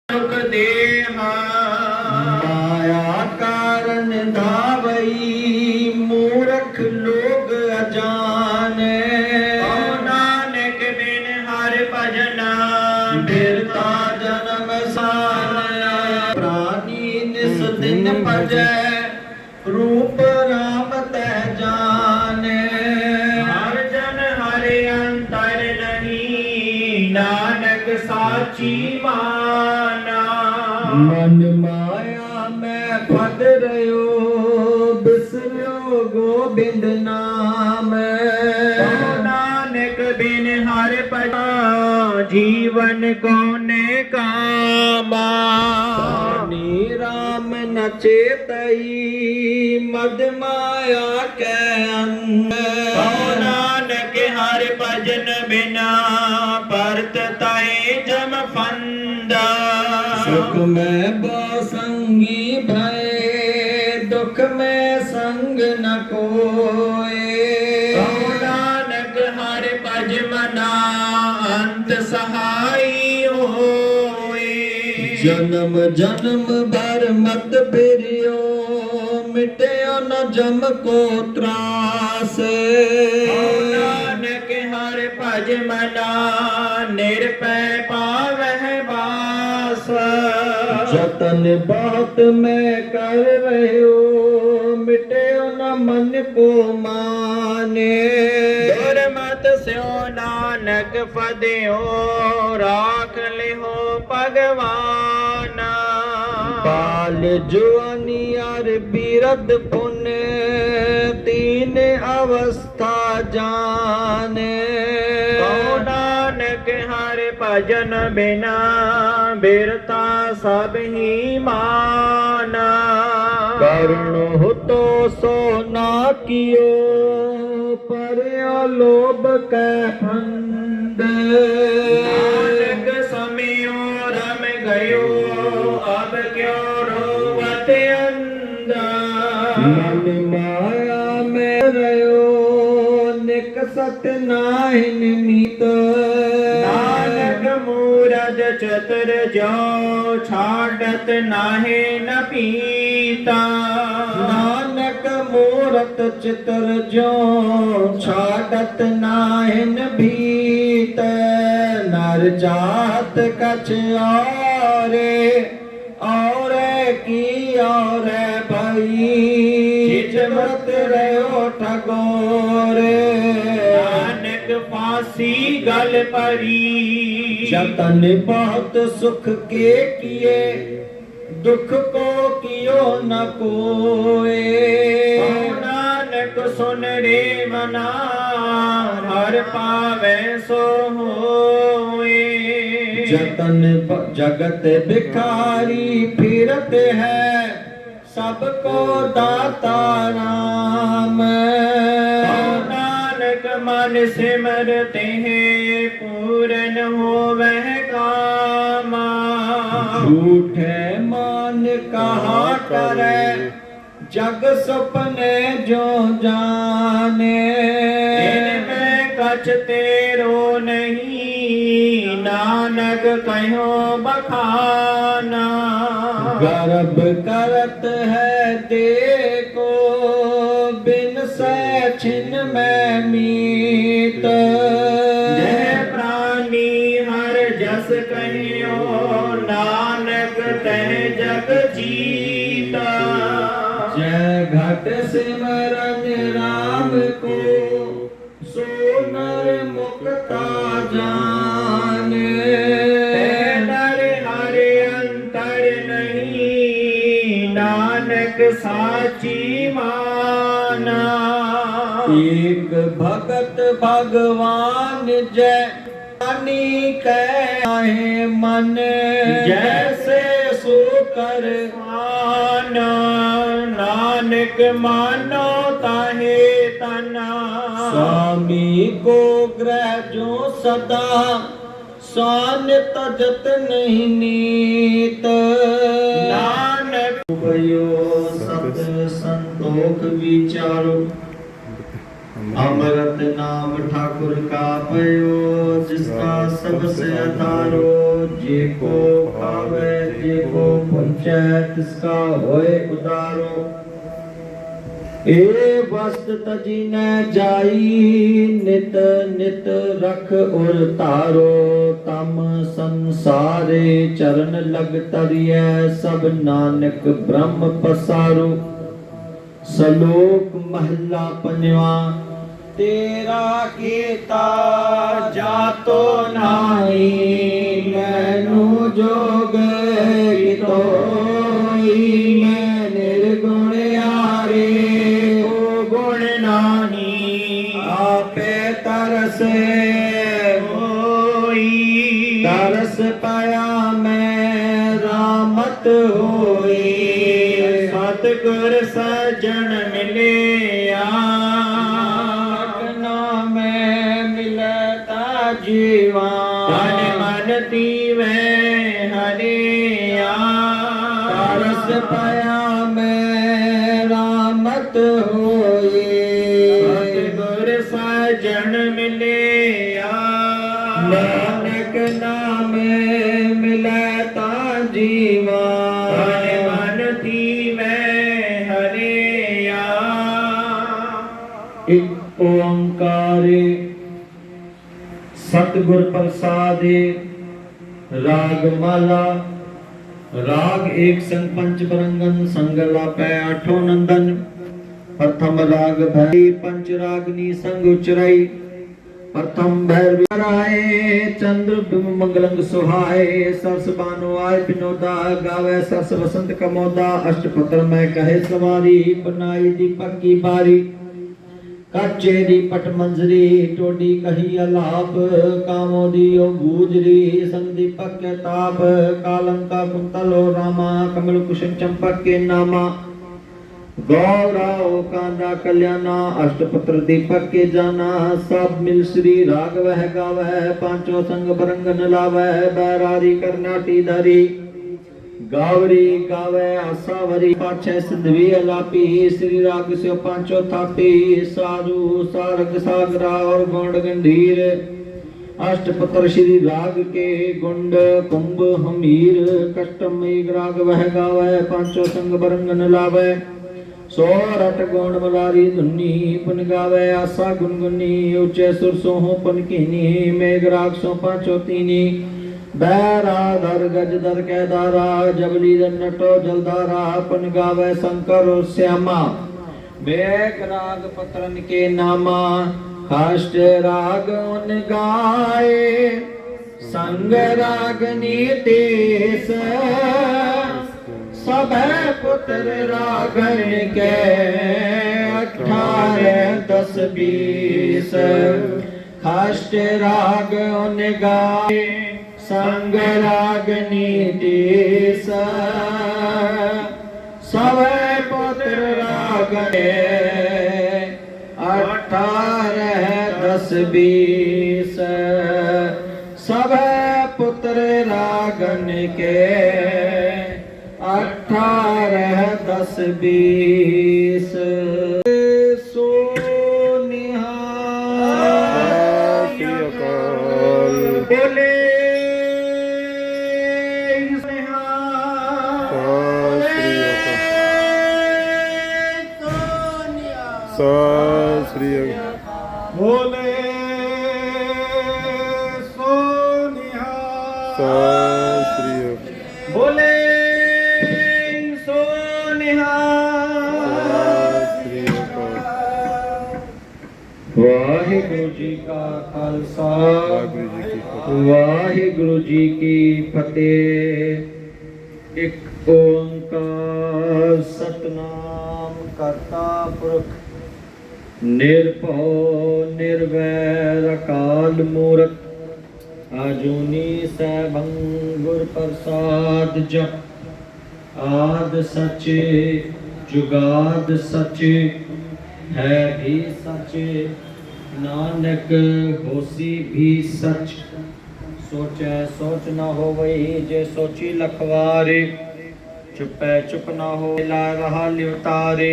सुख देहा माया कारण धावई मूर्ख लोग अजाने। नानक बिन हर भजना बिरता जन्म सान। प्राणी निस दिन भजै रूप राम तै जाने। हर जन हरे अंतर नहीं नानक साची माना। मन माया में फद रहो बिसरो गोबिंद नाम। नानक बिन हर भजना जीवन कोने कामा। पानी राम न चेतई मद माया के अंग। नानक हर भजन बिना परत ताए जम फंदा। सुख में बहुसंगी भय दुख में संग न कोय। नानक हर भज मना अंत सहाई होए। जन्म जन्म भर मत बिरियो मिट्यो न जम को त्रास। नानक हर भज मना निरपै पावह बास। जतन बहुत मैं कर रहे हो मिट्यो न मन को माने। दुर्मत स्यो नानक फदियो राख लिहो भगवान। बाल जुआनी और बीरद पुण्य तीन अवस्था जाने। नानक हर भजन बिना बिरता सब ही माना। करुण हो तो सो ना कियो पर लोभ कै फंद। नानक समयो रम गयो अब क्यों रोवत अंधा। मन माया में रहो निकसत नाहिन मीत। नानक मूरज चतुर जो छाड़त नाहे न पीता। नानक मूरत चितर जो छाड़त नाहिन भीत। नर जात कछ और की और भई चितमत रहो ठगोरे। नानक फांसी गल परी जतन बहुत सुख के किए दुख को कियो न कोय। नानक सुन रे मना हर पावे सो होए। जतन जगत भिखारी फिरत है सबको दाता राम। नानक मन सिमरते हैं पूरन होवह कामा। झूठे मान कहा करे जग सपने जो जाने। इनमें कछ तेरो नहीं नानक कहो बखाना। गर्भ करत है देखो बिन से छिन में मीत। जय प्राणी हर जस कहियो नानक तह जग जीता। जय घट सिमरन राम को सो नर मुक्ता जाने। नर हरे अंतर नहीं नानक साची माना। एक भगत भगवान जय पानी कहे मन। जैसे सो कर माना नानक मानो ताहे तना। स्वामी को ग्रह जो सदा स्वान तजत नहीं नीत। नानक भयो सत संतोख विचारो अमृत नाम ठाकुर का पयो जिसका सबसे अधारो जे को खावे जे को पुंचै तिसका होए उदारो ए वस्त तजी न जाई नित नित रख उर तारो तम संसारे चरण लग तरिय सब नानक ब्रह्म पसारो सलोक महला पंजवा तेरा कीता जातो नाई मैनू जोग कितोई मैं निर्गुण यारे ओ गुण नानी आपे तरस होई तरस पाया मैं रामत होई सतगुर सजन मिलिया में मिलता जीवा तन मन तीवे हरिया तरस पाया मैं रामत होई सतगुर सजन मिलिया नानक नाम मिलता जीवा तन मन तीवे हरिया एक ओंकारे सतगुर प्रसादे राग माला राग एक संग पंच परंगन संग लापै आठों नंदन प्रथम राग भैरी पंच रागनी संग उचराई प्रथम भैरवी राय चंद्र बिंब मंगलंग सुहाए सरस बानो आय विनोदा गावे सरस वसंत कमोदा अष्टपत्र में कहे सवारी बनाई दीपक की बारी काचे दी पट मंजरी टोडी कही अलाप कामोदी ओ गुजरी संग दीपक के ताप कालंका कुंतलो रामा कमल कुसुम चंपक के नामा गौरा ओ कांदा कल्याणा अष्टपत्र दीपक के जाना सब मिल श्री राग वह गावह पांचों संग बरंगन लावह बैरारी करनाटी धरी गावरी गावे आसावरी पाछे सिंधवी अलापी श्री राग से पांचों थापी साधु सारग सागरा और गौड़ गंभीर अष्टपत्र श्री राग के गुंड कुंभ हमीर कष्टम एक राग वह गावे पांचों संग बरंगन लावे सोरठ गौण मलारी धुनी पुन गावे आसा गुनगुनी ऊंचे सुर सोहो पुन कीनी मेघ राग सो पांचों तीनी बैराधर गजधर कैदारा जबली नटो जलधारा पन गावे शंकर और श्यामा बेक राग पत्रन के नामा काष्ट राग उन गाए संग रागनी देश सब पुत्र रागन के 18 10 20 काष्ट राग उन गाए संग रागनी देश सब पुत्र रागने 18 10 20 सब पुत्र रागन के 18 10 20 सो निहाल बोले बोले सोनिया बोले सोनिया वाहिगुरु जी का खालसा वाहिगुरु जी की फतेह। एक ओंकार सतनाम करता पुरख निर्भव निर्वैर अकाल मूरत आजूनी सैभं गुर प्रसाद जप आद सच जुगाद सच है भी सच नानक होसी भी सच सोचै सोच न होवई जे सोची लखवारे चुपै चुप न हो ला रहा लिवतारे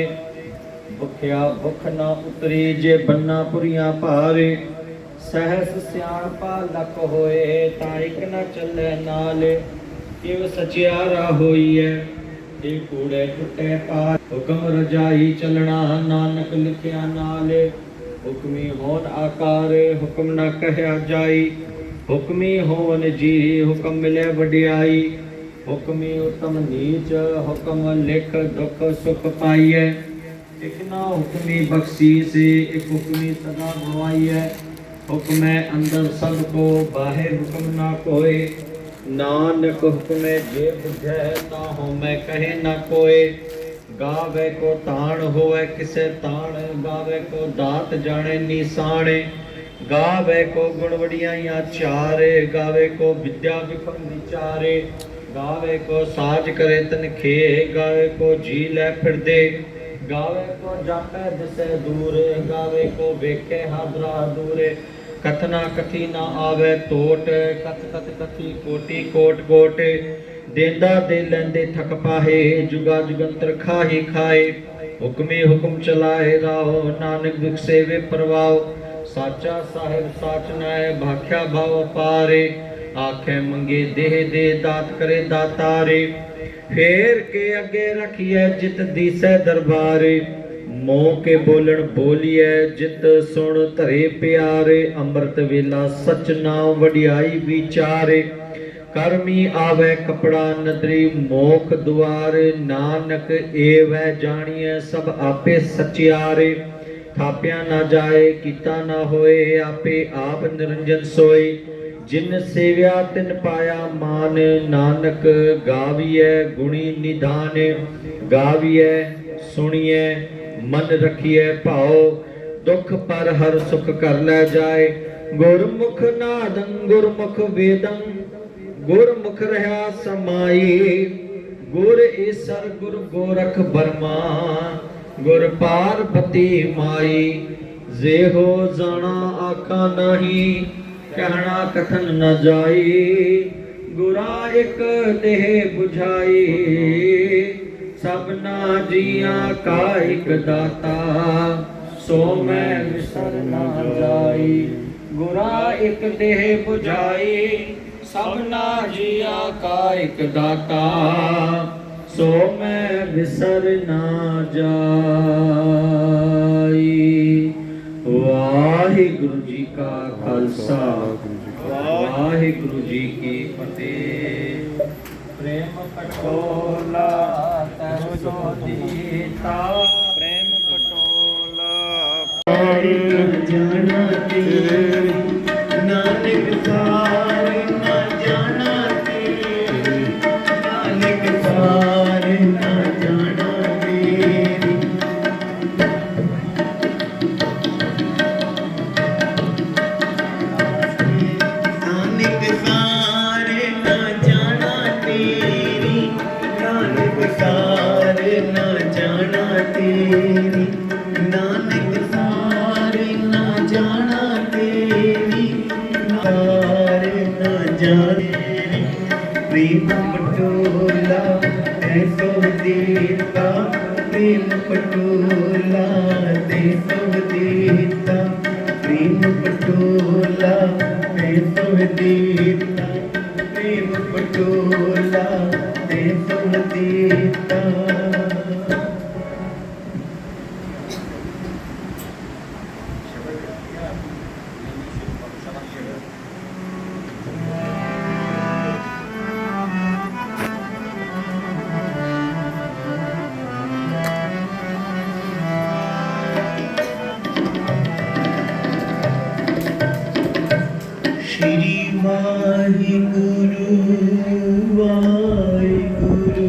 भुखिया भुख न उतरी जे बन्ना पुरिया भारे सहस सियाणपा लख होए ताइक न चले नाल किव सचियारा होइए ये कूड़े टुटे पार हुक्म रजाई चलना नानक लिखिया नाल हुक्मी होन आकार हुक्म न कहया जाई हुक्मी होवन जी हुक्म मिले वडियाई हुक्मी उत्तम नीच हुक्म लिख दुख सुख पाइए एक ना हुक्मी बख्शीस एक हुक्मी सदा भवाइए हुक्म अंदर सबको बाहर हुक्म ना कोई नानक हुक्म जे बुझे ना हो मैं कहे ना कोई गावे को ताण होवे किसे ताण गावे को दात जाने निशाने गावे को गुण वडियाइया चारे गावे को विद्या विफल विचारे गावे को साज करे तन खे गावे को जी ले फिर दे गावे को जापे दिसे दूर गावे को वेखे हादरा दूरे कथना कथी ना आवे टोट कथ कथ कथी कोटि कोट कोट देंदा दे लेंदे थक पाहे जुगा जुगंतर खाही खाए हुक्मे हुक्म चलाए राहो नानक विकसे वे परवाओ साचा साहिब साच नाय भाख्या भाव पारे आखे मंगे देह दे दात करे दातारे फेर के अगे रखिए जित दीसे दरबारे मोह के बोलन बोलिए जित सुन धरे प्यारे अमृत वेला सच नाम वडियाई विचारे कर्मी आवे कपड़ा नदरी मोख द्वार नानक एवै जानिए सब आपे सचियारे थाप्या ना जाए कीता ना होए आपे आप निरंजन सोए जिन सेव्या तिन पाया मान नानक गाविए गुणी निधान गाविए सुनिए मन रखिए भाओ दुख पर हर सुख कर ले जाए गुरमुख नादं गुरमुख वेदं गुरमुख रहा समाई गुर ईसर गुर गोरख बर्मा गुर पार्वती माई जे हो जाना आका नहीं कहना कथन न जाई गुरा एक देह बुझाई सबना जिया का एक दाता सो मैं विसर न जाई गुरा एक देह बुझाई सबना जिया का एक दाता सो मैं विसर ना जाई वाहिगुरु जी का खालसा वाहिगुरु जी की फतेह प्रेम पटोला तैसो दीता प्रेम पटोला जाना तेरी नानक सार ना जाना तेरी नानक सार ना जाना तेरी नानक सार ना जाना तेरी नानक सार ना जाना तेरी नानक सार ना जाना तेरी सार ना जाने प्रेम पटोला ऐसो देता प्रेम पटोला ऐसो देता प्रेम पटोला ऐसो देता प्रेम पटोला ऐसो देता श्री वाहिगुरु वाहिगुरु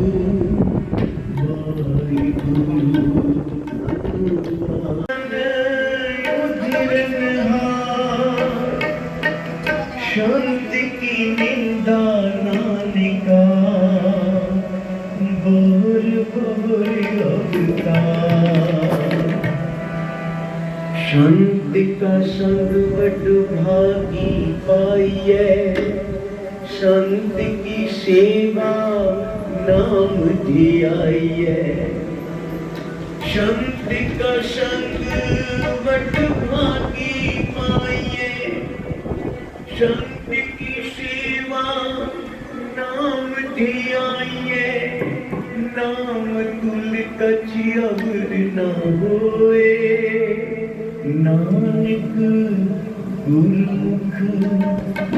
शांति की निंदा नानिका बोल बोल अवतार शांति का संग बड़ भागी पाइए शांति की सेवा नाम धियाइए शांति का संग बड़ भागी पाइए संत की सेवा नाम धियाइए, नाम तुल कछि अवर न होए। नानक गुरमुख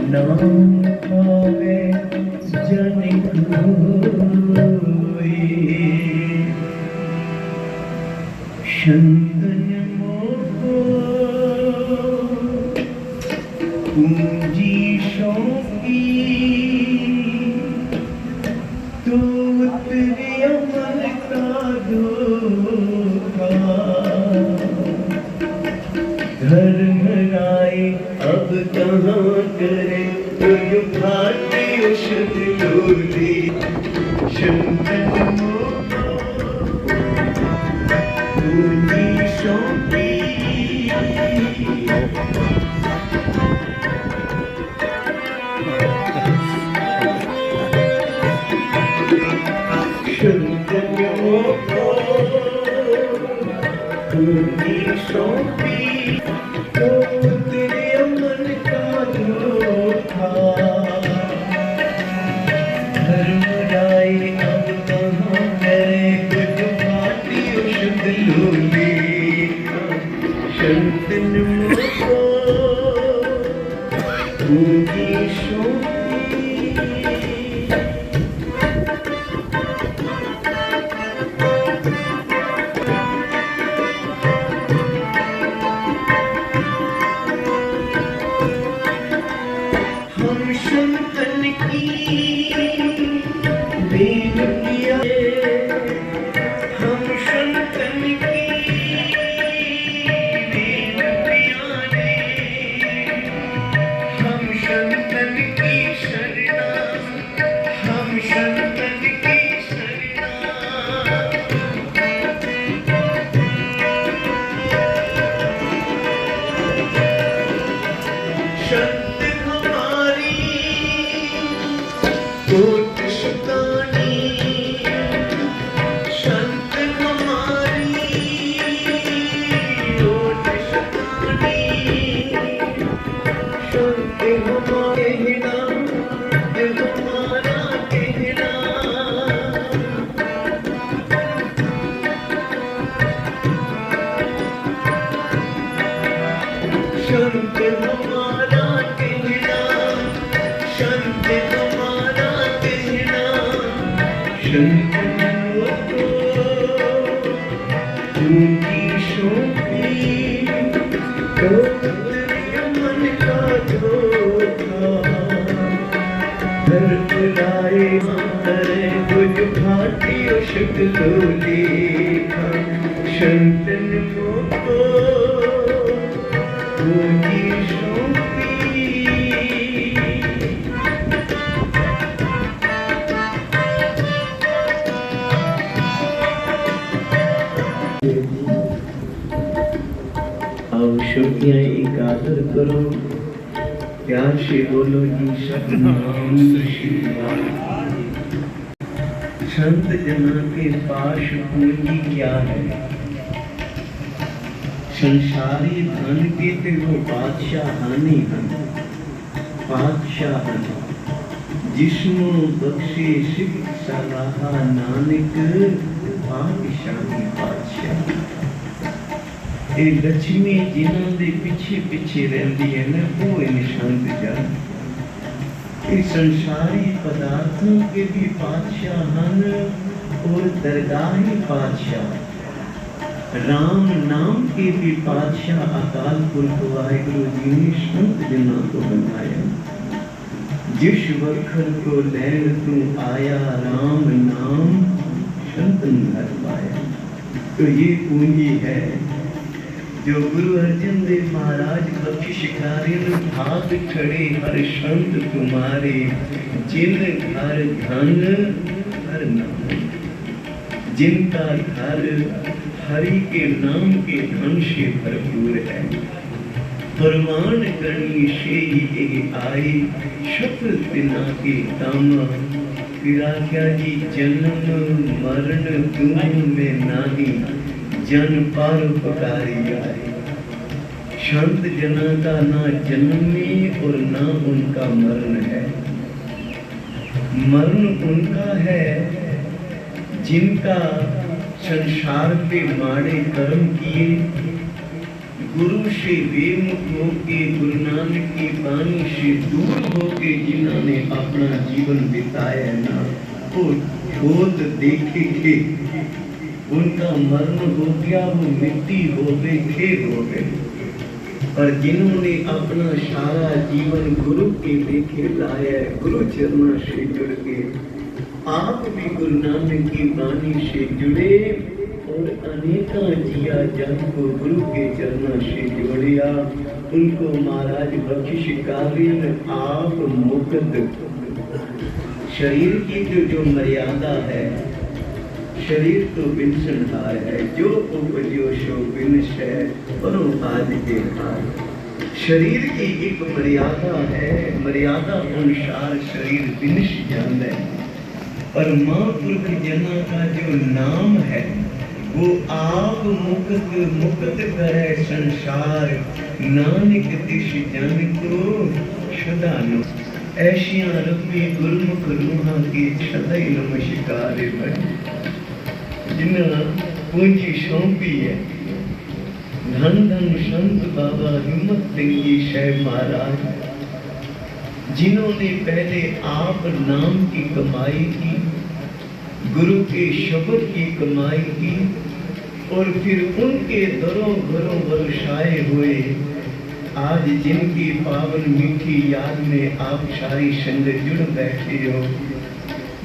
नाम पावे जनिक होए। शंतन मोको पूंजी शौकी, तो उतरे अमल का धोखा। धर्म राय अब कहाँ करे, कोई भाटी औषध लोली। शंतन मोको पूंजी शौकी, शंतन मोको पूंजी शौकी, तो तेरे अमन का धोखा। धर्म राय अब कहाँ करे, कुछ भाटी औषध लोली। शंतन मोको पूंजी शौकी। हम शंतन की बेनतिया, हम शंतन की बेनतिया ने, हम शंतन की शरणा, हम शंतन की शरणा। शंत हमारी कोट सुतानी, शंत हमारी कोट सुतानी। शंत हमारे नाम हमारा कहना। शंत हमारा कहना, शंत हमारा कहना। शंतन मोको पूंजी शौकी, तो तेरे मन का धोखा। धर्म राय करे कुछ भाटी औषध लोली। शंतन मोको पूंजी शौकी। आओ श्रुतियाँ एक आदर करो, प्यार से बोलो जी सतनाम शिवाय। संत जना के पास पूंजी क्या है? संसारी धन के ते वो बादशाह हानि हन, बादशाह हन। जिस्मो बख्शे सिख सलाहा नानक, बादशाही बादशाह। ये लक्ष्मी जिन्हों के पिछे पिछे रहती है ना, वो इन शांत जान। ये संसारी पदार्थों के भी बादशाह हन और दरगाही बादशाह। राम नाम के भी बादशाह अकाल पुरख वाहिगुरु जी ने संत जना को बनाया। जिस वखर को लैन तू आया, राम नाम संतन घर पाया। तो ये पूंजी है जो गुरु अर्जन देव महाराज बख्शिश कार्य भाग खड़े हर संत तुम्हारे, जिन घर धन हर नाम। जिनका घर हरि के नाम के धन से भरपूर है। प्रमाण करनी से ही आई, शफल बिना के दामा। फिरा क्या जी जन्म मरण तुम में नाही, जन पार पकारी आए। संत जना का ना जन्म में और ना उनका मरण है। मरण उनका है जिनका संसार पे माड़े कर्म किए, गुरु से बेमुख होके, गुरु नानक की बानी से दूर होके जिन्होंने अपना जीवन बिताया ना, वो खोद देखेंगे उनका मरण हो गया, वो मिट्टी हो गए, खेत हो गए। पर जिन्होंने अपना सारा जीवन गुरु के लेके लाया, गुरु चरणों से जुड़ के, आप भी गुरु नानक की बानी से जुड़े और अनेका जिया जन को गुरु के चरणों से जोड़िया, उनको महाराज बख्शिश कालीन आप मुक्त। शरीर की जो मर्यादा है, शरीर तो बिनसनहार है, जो उपजो सो बिनस है, परों आज के हार। शरीर की एक मर्यादा है, मर्यादा अनुसार शरीर बिनस जाता है। पर महापुरुष जना का जो नाम है वो आप मुक्त मुक्त करे संसार, नानक दिश जन को सदानो। ऐशियां रब्बी गुरमुख रूहां की सदै नमस्कार बन। जिन्हें पूंजी सौंपी है, धन धन संत बाबा हिम्मत सिंह जी साहब महाराज, जिन्होंने पहले आप नाम की कमाई की, गुरु के शब्द की कमाई की, और फिर उनके दरों घरों बरसाए हुए आज जिनकी पावन मीठी याद में आप सारी संगत जुड़ बैठे हो।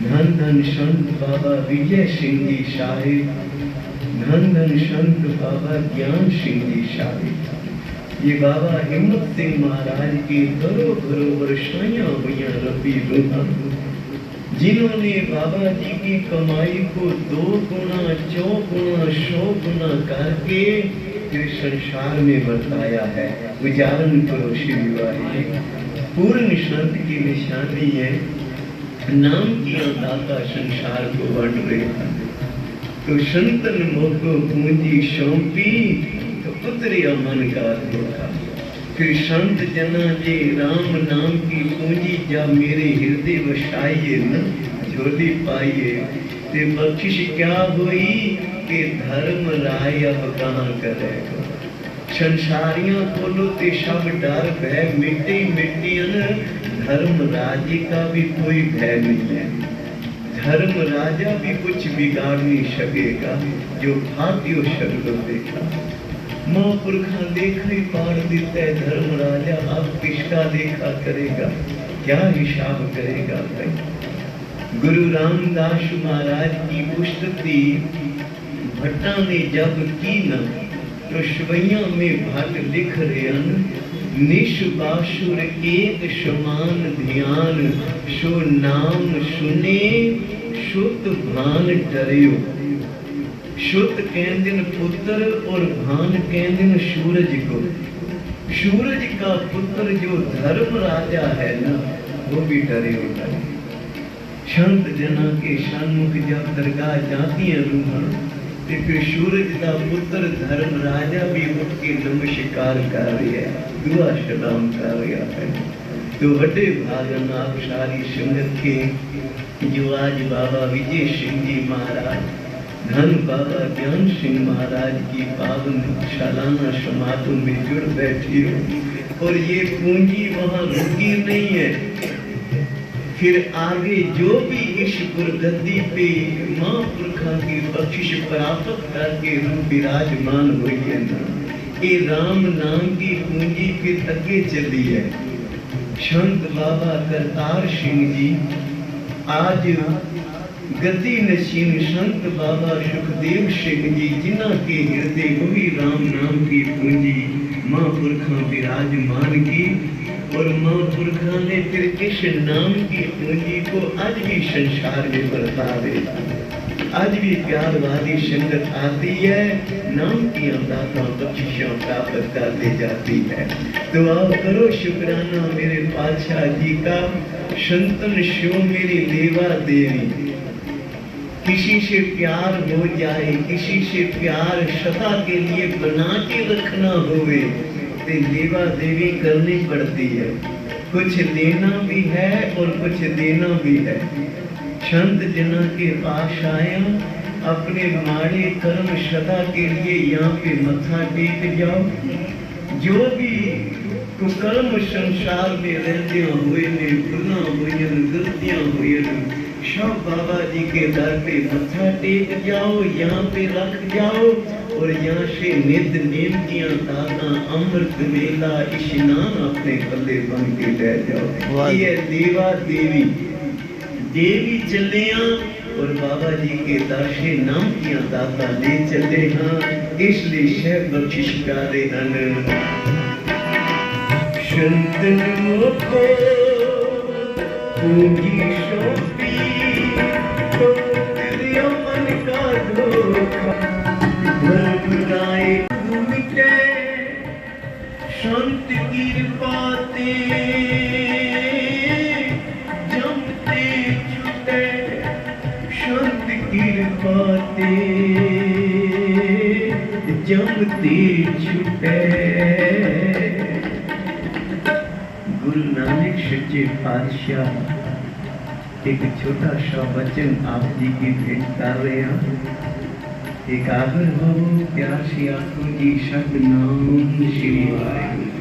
धन धन संत बाबा विजय सिंह जी साहिब, धन धन संत बाबा ज्ञान सिंह जी साहिब, ये बाबा हिम्मत सिंह महाराज की घरों घरों बरसाइयां हुई रबी रूहां, जिन्होंने बाबा जी की कमाई को 2 गुना 4 गुना 100 गुना करके फिर संसार में बरताया है। उजालन करो श्री वारी। पूर्ण संत की निशानी है, नाम की दाता संसार को बंट रहे। तो संतन मोको पूंजी सौंपी, तो उतरिया मन का धोखा। फिर संत जना जे राम नाम की पूंजी जा मेरे हृदय वसाइए न, झोली पाइए, ते बख्शिश क्या हुई कि धर्म राय अब कहाँ करेगा। संसारियों कोलो ते सब डर भय मिट्टी मिट्टियन, धर्म राज्य का भी कोई भय नहीं है। धर्म राजा भी कुछ बिगाड़ नहीं सकेगा, जो भाग्यो शब्द देखा। महापुरखा लेखा ही पाड़ देता है धर्म राजा, अब किसका लेखा करेगा, क्या हिसाब करेगा भाई। गुरु रामदास महाराज की पुस्तक भट्टा ने जब की न, तो शवैया में भट्ट लिख रहे निश बासुर एक समान ध्यान, सो नाम सुने सुत भान डरियो। सुत कहंदिन पुत्र और भान कहंदिन सूरज को। सूरज का पुत्र जो धर्म राजा है ना, वो भी डरे होता है। संत जना के सन्मुख जब दरगाह जाती है रूहां, तो फिर सूरज का पुत्र धर्म राजा भी उठ के नमस्कार कर रही है, दुआ सलाम कर रहा है। तो बड़े भागन आप सारी संगत के, जो आज बाबा विजय सिंह जी महाराज, धन बाबा ज्ञान सिंह महाराज की पावन सालाना समागम में जुड़ बैठी हो। और ये पूंजी वहां रुकी नहीं है, फिर आगे जो भी इस गुरगद्दी पे महापुरखा की बख्शिश प्राप्त करके विराजमान हुई है ना, ये राम नाम की पूंजी फिर अगे चली है। संत बाबा करतार सिंह जी आज गद्दी नशीन संत बाबा सुखदेव सिंह जी, जिन्हों के हृदय वही राम नाम की पूंजी महापुरखा विराजमान की। और महापुरखा ने फिर इस नाम की पूंजी को आज भी संसार में बरतावे। आज भी प्यारवादी संगत आती है, नाम की दाता बख्शिशों प्राप्त कर ले जाती है। तो आओ करो शुक्राना मेरे पातशाह जी का, संतन शो मेरी लेवा देवी। किसी से प्यार हो जाए, किसी से प्यार सदा के लिए बना के रखना होवे, ते पे लेवा देवी करनी पड़ती है। कुछ लेना भी है और कुछ देना भी है। संत जना के पास आया, अपने माड़े कर्म सदा के लिए यहाँ पे मत्था टेक जाओ। जो भी कुकर्म संसार में रहते हुए ने भुला हुए गलतियां हुए सब बाबा जी के दर पे मत्था टेक जाओ, यहाँ पे रख जाओ और यहाँ से नित नेम किया दाना अमृत मेला स्नान अपने पल्ले बन के ले जाओ। ये देवा देवी देवी चलिया और बाबा जी के दाशे नाम किया दाता ले चले हाँ, इसलिए शह बख्शिश करे संतनों को पूंजी सौंपी तो दिया मन का धोखा घबराए मिटे संत की बातें जमते छूटे संत की बातें जमते छूटे। गुरु नानक सच्चे पातशाह एक छोटा सा वचन आप जी की भेंट कर रहे हैं। एक आगर हो प्यार से आखो जी सब नाम श्री वाहिगुरू।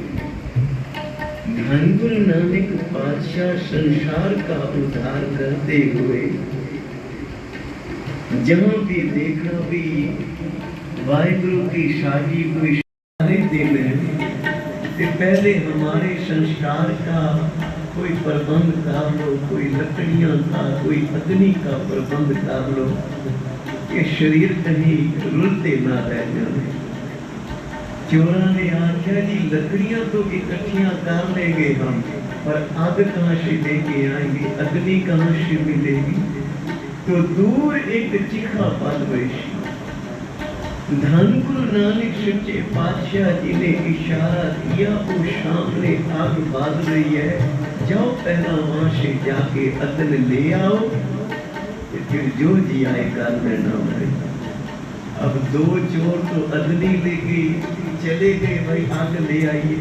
धन गुरु नानक पातशाह संसार का उद्धार करते हुए जहाँ भी देखा भी वाहिगुरू की शाही कोई दे में पहले हमारे संस्कार का कोई प्रबंध कर लो, कोई लकड़ियां का कोई अग्नि का प्रबंध कर लो, ये शरीर कहीं रुलते ना रह जाए। चोरा ने आख्या जी लकड़ियां तो इकट्ठियां कर लेंगे हम, पर आग कहाँ से लेके आएंगे, अग्नि कहाँ से मिलेगी। तो दूर एक चिखा पल वैशी धन गुरु नानक सच्चे पातशाह जी ने इशारा किया, वो सामने आग बाज रही है, जाओ पहला वहां से जाके अग्नि ले आओ, फिर जो जी आएगा लेना पड़ेगा। अब दो चोर तो अग्नि लेके चले गए, भाई आग ले आइए,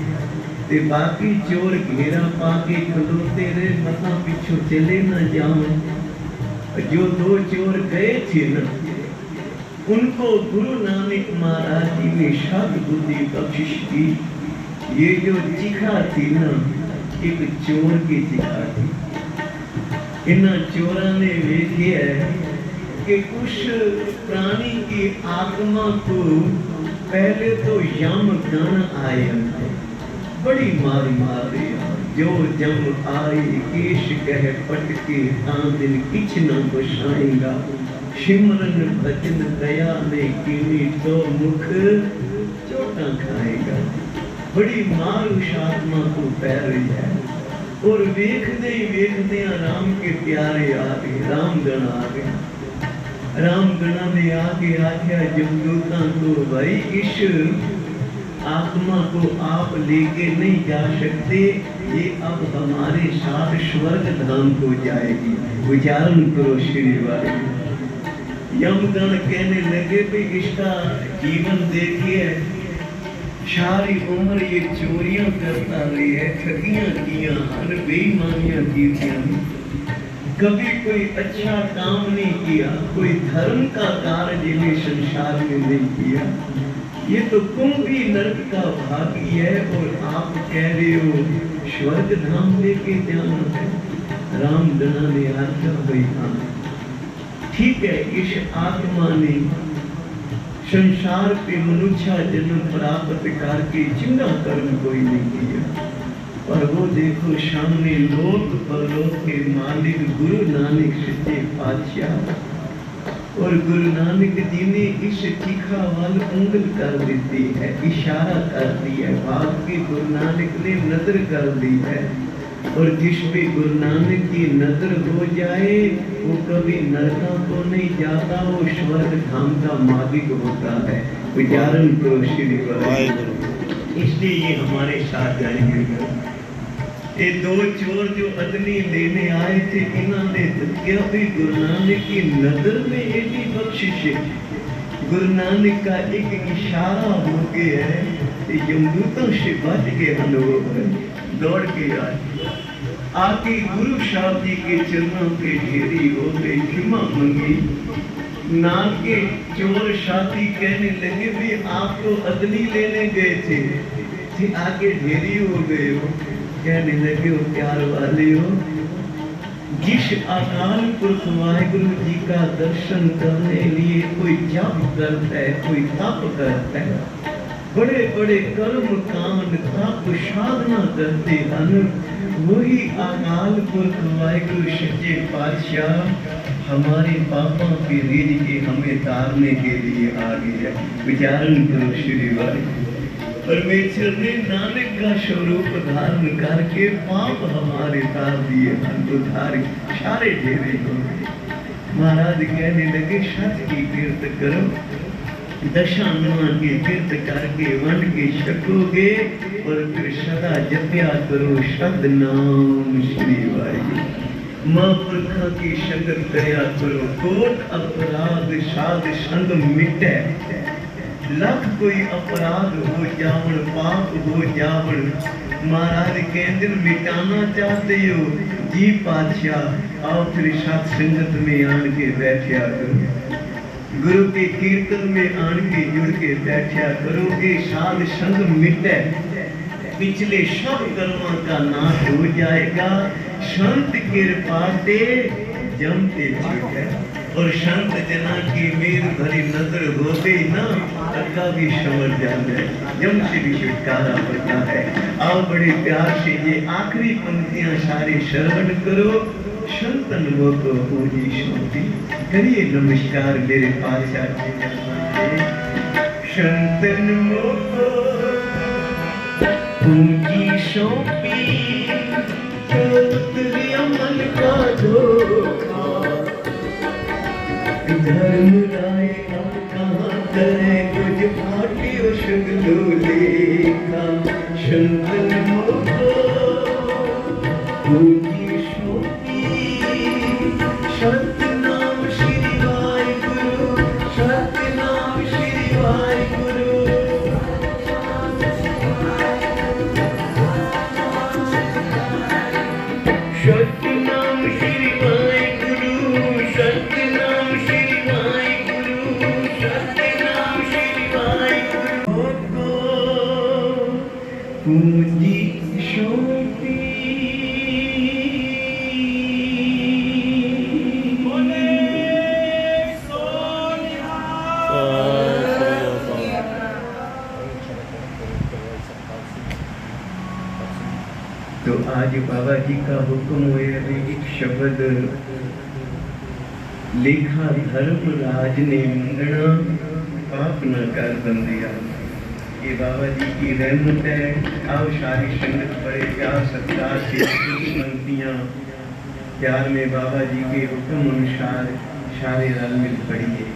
ते बाकी चोर घेरा पाके खलोते रहे, मता पीछू चले ना जाओ। जो दो चोर गए थे ना उनको गुरु नानक महाराज जी ने शब्द बुद्धि बख्शिश की। ये जो चिखा थी ना एक चोर की चिखा थी। इन चोरा ने देखे है कि कुछ प्राणी की आत्मा को पहले तो यम गण आए, बड़ी मार रहे जो जम आए केश कह पटके दिन किछ न बसाएगा। सिमरन भजन दया में कीनी तो मुख चोटा खाएगा। बड़ी मार उस आत्मा को पै रही है और वेखदे राम के प्यारे आ गए, राम गण आ गए। राम गणा ने आगे आख्या जमदूता को भाई इस आत्मा को आप लेके नहीं जा सकते, ये अब हमारे साथ स्वर्ग धाम को जाएगी। उच्चारण करो श्री वाहिगुरू। यमगण कहने लगे भी इसका जीवन देखिए, सारी उम्र ये चोरियां करता रही है, ठगियां किया, हर बेईमानियां की, कभी कोई अच्छा काम नहीं किया, कोई धर्म का कार्य ने संसार में नहीं किया। ये तो कुंभी नरक का भाग्य है और आप कह रहे हो स्वर्ग धाम लेके जाना है। राम गणा ने आज्ञा हुई था, ठीक है। इस आत्मा ने संसार पे मनुष्य जन्म प्राप्त करके जिंदा कर्म कोई नहीं किया, पर वो देखो सामने लोक परलोक के मालिक गुरु नानक सच्चे पातशाह और गुरु नानक जी ने इस चिखा वाल उंगल कर देती है, इशारा कर दिया है, बाप की गुरु नानक ने नजर कर दी है और जिस पे गुरु नानक की नजर हो जाए वो कभी नरका को नहीं जाता, वो स्वर्ग धाम का मालिक होता है। विचारण करो श्री वाहिगुरू। इसलिए ये हमारे साथ जाएंगे। ये दो चोर जो अग्नि लेने आए थे, इन्होंने क्या भी गुरु नानक की नजर में एडी बख्शिश, गुरु नानक का एक इशारा हो गया है, यमदूतों से बच के हनोवर दौड़ के आके गुरु साहब जी के चरणों के ढेरी हो गए, क्षमा मंगी। नाल के चोर साथी कहने लगे भी आप तो अदली लेने गए थे आगे ढेरी हो गए हो। कहने लगे हो प्यार वाले हो, जिस अकाल पुरख वाहिगुरु जी का दर्शन करने लिए कोई जप करता है, कोई तप करता है, बड़े बड़े कर्म कांड तप साधना करते हैं, वही अकाल पुरख वाहिगुरु सच्चे पातशाह हमारे पापों के रीढ़ के हमें तारने के लिए आ गया। विचारण करो श्री वाहिगुरु। परमेश्वर ने नानक का स्वरूप धारण करके पाप हमारे तार दिए, उधार सारे ढेरे हो गए। महाराज कहने लगे सच की कीर्त करो, दशानुआ के कीर्त करके वन के छकोगे और फिर सदा जपया करो शब्द नाम श्री वाहिगुरु। महापुरखा की संगत करया करो, कोट अपराध साध संग मिटे। लख कोई अपराध हो जावन, पाप हो जावन, महाराज कहते मिटाना चाहते हो जी पातशाह, आओ फिर सत्संगत में आन के बैठा करो, गुरु के कीर्तन में आन के जुड़ के बैठा करोगे, साध संग मिटे, पिछले सब कर्मों का नाश हो जाएगा। संत कृपा से जमते छूटे, और संत जना की मेर भरी नजर हो गई ना, अक्का भी समझ जाए, जम से भी छुटकारा होता है। आओ बड़े प्यार से ये आखिरी पंक्तियां सारे श्रवण करो। संतन वो तो हो जी शांति। करिए नमस्कार मेरे पातशाह जी। संतन वो पूंजी सौंपी, मन का धोखा, धर्म राय कहाँ करे कुछ फाटी उशगलो लेखा। संतन मोको पूंजी सौंपी, सतनाम श्री वाहिगुरु, सतनाम श्री वाहिगुरु। सतनाम श्री वाहिगुरु, सतनाम श्री वाहिगुरु, सतनाम श्री वाहिगुरु। पूंजी सौंपी, तो आज बाबा जी का हुक्म हुए एक शब्द लेखा धर्म राज ने मंगना पाप न कर बंदिया। ये बाबा जी की रहमत है। आओ सारी संगत बड़े प्यार सत्कार से पंक्तियां प्यार में बाबा जी के हुक्म अनुसार सारे रल मिल पढ़िए।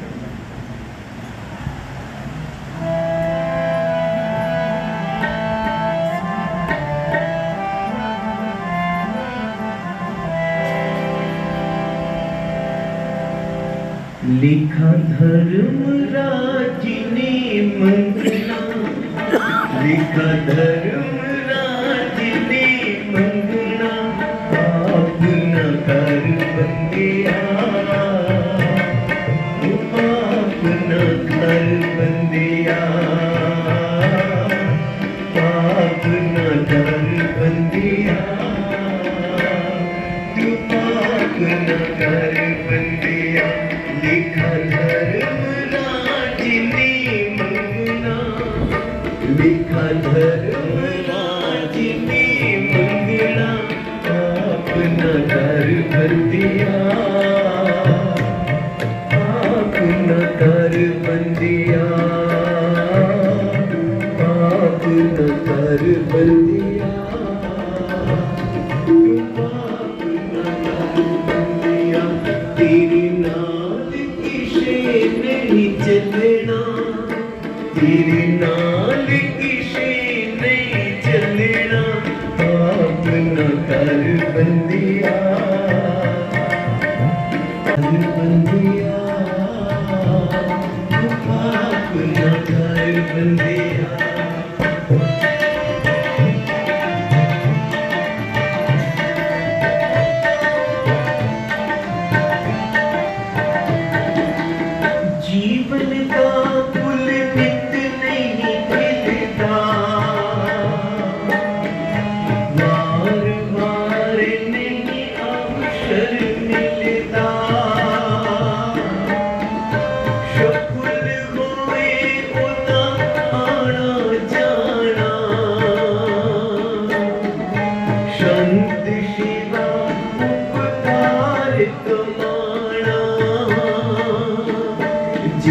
लिखा धर्म राज ने मंगना, लिखा धर्म राज ने मंगना, पाप न कर बंदिया, पाप न कर बंदिया, पाप न कर बंदिया, तू पाप न कर बंदिया। लिखा धर्म राज ने मंगना, लिखा धर्म राज ने मंगना, पाप न कर बंदिया, पाप न कर बंदिया, पाप न कर बंदिया, पाप न कर बंदिया। तेरी नहीं चलना, तेरे नाल किसे नहीं चलना, पाप न कर बंदिया,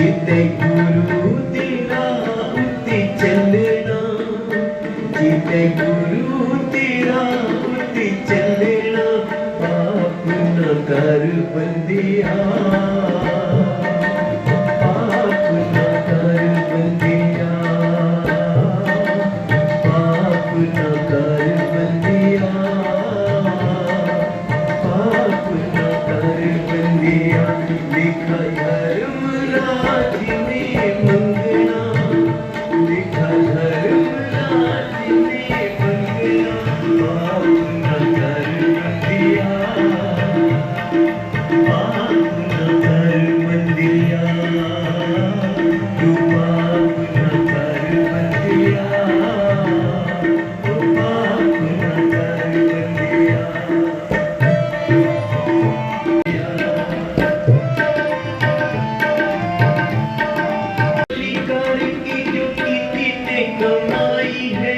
जीते गुरु तेरा उते चलना, जीते गुरु तेरा उते चलना, पाप न कर बंदिया, पाप न कर बंदिया, पाप न कर बंदिया, पाप न कर बंदिया। लिखा धर्म राज में मंगना, लिखा धर्म राज में मंगना, पाप न कर बंदिया, पाप न कर बंदिया, तू पाप न कर बंदिया, तू पाप न कर बंदिया। करके जो कीती ते कमाई है,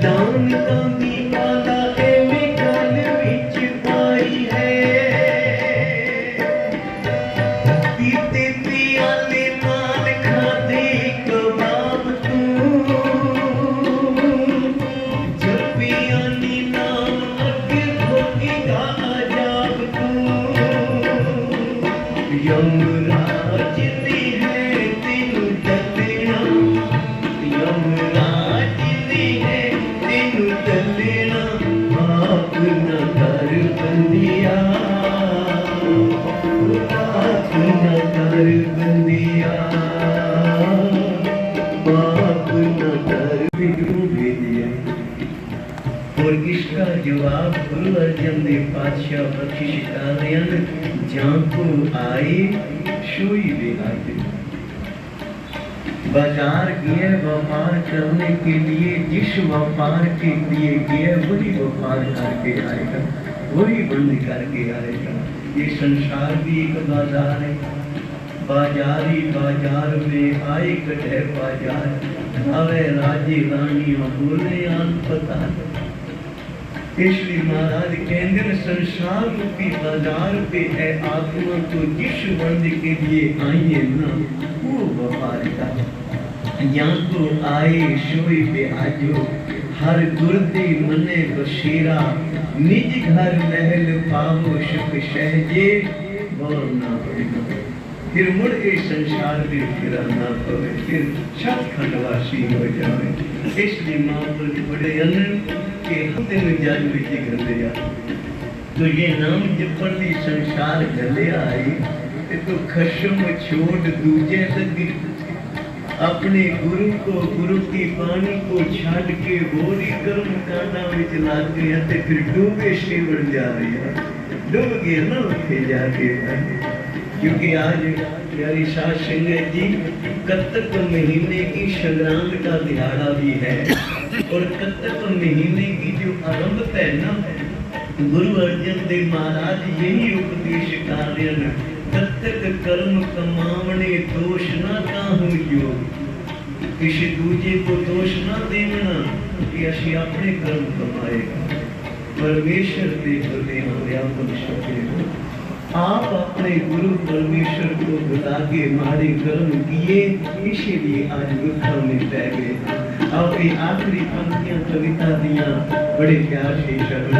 दान कामी वाला एवें गल विच पाई है। पीते पियाले नाल खाधे कबाब तू, जपिया नी नाम अगे भोगेगा अजाब तू। यमराज दी है तेनू टलना, यमराज दी है तेनू टलना, पाप न कर बंदिया, पाप न कर बंदिया, पाप न कर। क्यों भेजिए? और इसका जवाब गुरु अर्जन देव पातशाह बख्शिश कर रहे हैं, जहाँ को आए सोई बेआए। बाजार गए व्यापार करने के लिए, जिस व्यापार के लिए गए वही व्यापार करके आएगा, वही बंद करके आएगा। ये संसार भी एक बाजार है, बाजारी बाजार में आए कटे बाजार, आवे राजे रानियों बोले आन पता। इसलिए महाराज कहते संसार रूपी बाजार पे है आत्मा, तो जिस बंद के लिए आइए ना वो व्यापार का। यहाँ तो आए सोई पे आजो, हर गुरदे मने बशीरा, निज घर महल पावो सुख सहजे, बोल ना पड़ेगा। फिर मुड़ इस संसार में फिर ना पवे, फिर सचखंडवासी हो जाए। इसलिए महापुरुष बड़े अन्न के हम तेन जग विच गले आ, तो ये नाम जपन दी संसार गले आई, तो खशम छोड़ दूजे लगे, अपने गुरु को गुरु की पानी को छाड़ के होरी कर्म कांडा विच लग गए, ते फिर डूबे शेवड़ जा रही है, डूब गए ना उठे जाके। क्योंकि आज प्यारी साध संगत जी कत्तक महीने की संक्रांत का दिहाड़ा भी है, और कत्तक महीने की जो आरंभ है ना, गुरु अर्जन देव महाराज यही उपदेश कर रहे हैं, कत्तक कर्म कमावने दोष ना काहू योग, किसी दूजे को दोष ना देना कि असी अपने कर्म कमाएगा। परमेश्वर दे बदले व्यापक सके, आप अपने गुरु परमेश्वर को बुला के मारे कर्म किए, इसीलिए आज दुखा में पै गए। अब ये आखिरी पंक्तियां कविता दिया बड़े प्यार से शरण।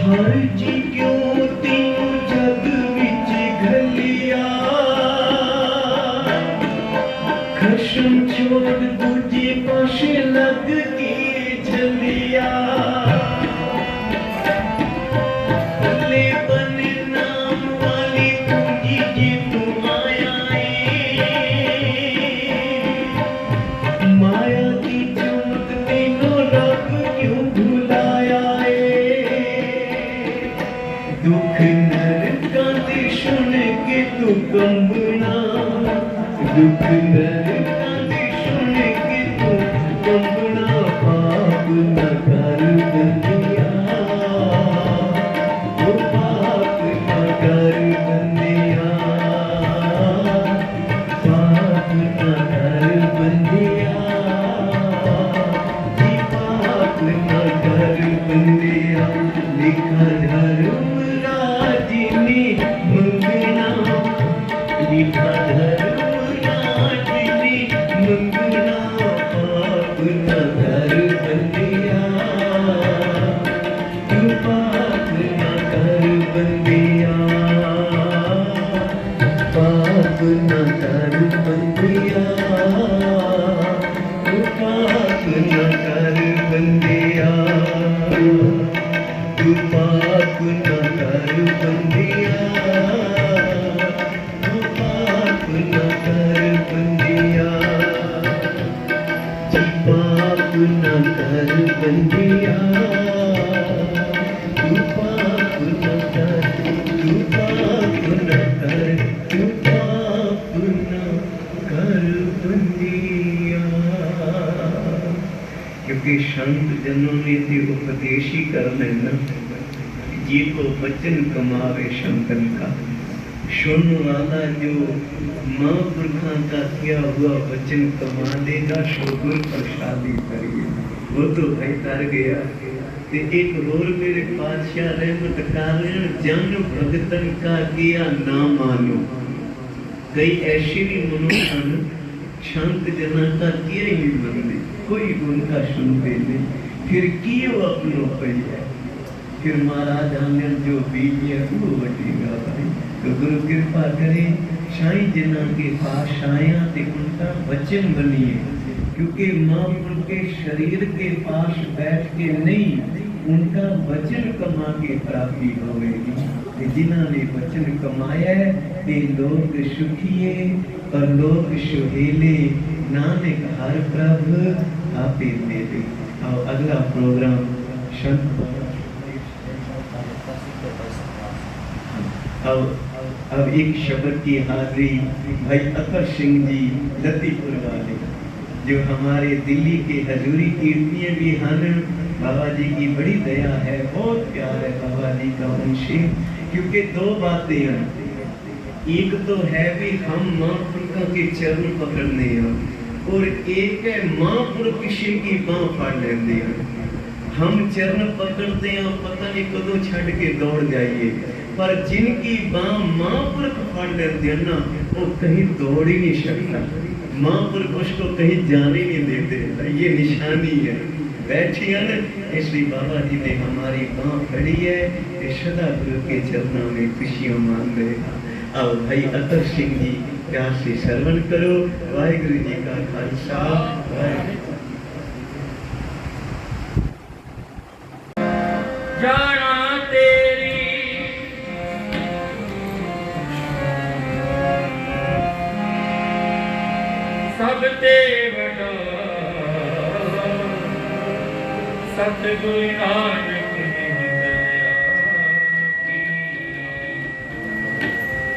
हर जी क्यों तीनों जग विच घलिया, खशम छोड़ दूजे पासे लग के चलिया, ले बन नाम वाली पूंजी जी तू माया माया की चमक तीनों रब क्यों भुलाया दुख नरकां दी सुन के तू कंबना, दुख नरकां दी सुन के तू कंबना, पाप न कर बंदिया, ओ पाप न कर बंदिया, पाप न कर बंदिया, जी पाप न कर बंदिया। पाप न कर बंदिया, तू पाप न कर बंदिया, तू पाप न कर बंदिया, तू पाप न कर बंदिया, तू पाप न कर, तू पाप न कर, तू पाप न कर बंदिया। क्योंकि संत जनों ने ते उपदेश ही कर लेना, ये तो वचन कमावे शंकर का, सुनने वाला जो महापुरुषों का किया हुआ वचन कमा देगा, शुगर प्रसादी करिए, वो तो भाई तर गया। ते एक और मेरे पातशाह रहमत काले जन भगतन का किया ना मानो। कई ऐसे भी मनुष्य शांत जना का किया ही नहीं बनते, कोई उनका सुनते नहीं, फिर किए वो अपनों पे है, फिर महाराज हमने जो बीज है वो बटेगा भाई। तो गुरु कृपा करे साईं जिन्ना के पास आया ते उनका वचन बनिए, क्योंकि महापुरुष के शरीर के पास बैठ के नहीं, उनका वचन कमा के प्राप्ति होगी। जिन्होंने वचन कमाया है ते लोग सुखिए और लोग सुहेले, नानक हर प्रभ आपे मेरे। आओ अगला प्रोग्राम अब एक शब्द की हाजिरी भाई अतर सिंह जी लतीपुर वाले, जो हमारे दिल्ली के हजूरी कीर्तियां भी हैं। बाबा जी की बड़ी दया है, बहुत प्यार है बाबा जी का उनसे, क्योंकि दो बातें हैं, एक तो है भी हम महापुरुषों के चरण पकड़ने हैं, और एक है महापुरुष किसी की बांह फाड़ लेते हैं। हम चरण पकड़ते हैं, पता नहीं कदों छड़ के दौड़ जाइए, पर जिनकी बांह महापुरुष फाड़ लेते हैं ना, वो कहीं दौड़ ही नहीं सकता, महापुरुष उसको कहीं जाने नहीं देते। ये निशानी है बैठी है ना, इसलिए बाबा जी ने हमारी बांह फड़ी है, सदा गुरु के चरणों में खुशियां मांग रहे। अब भाई अतर सिंह जी प्यार से श्रवण करो। वाहिगुरु जी का खालसा, वाहिगुरु। जाना तेरी सब ते वडा, सतगुरु नानक दया की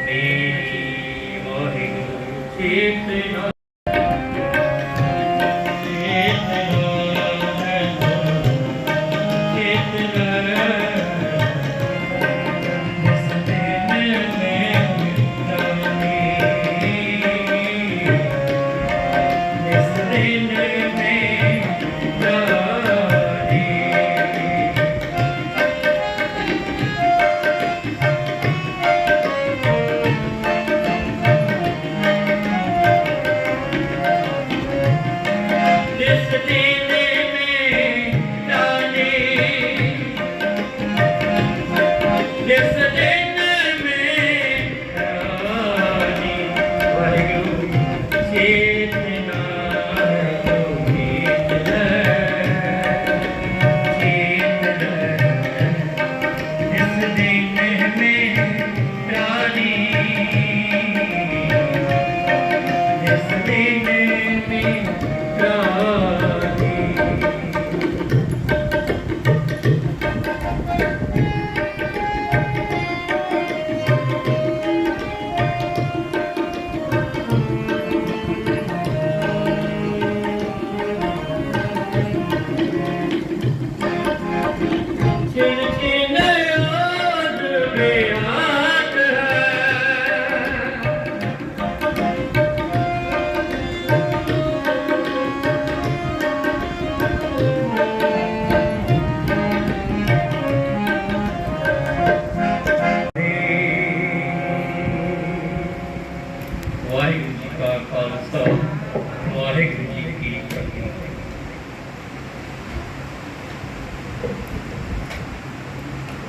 मेरी वाहिगुरु चेतना।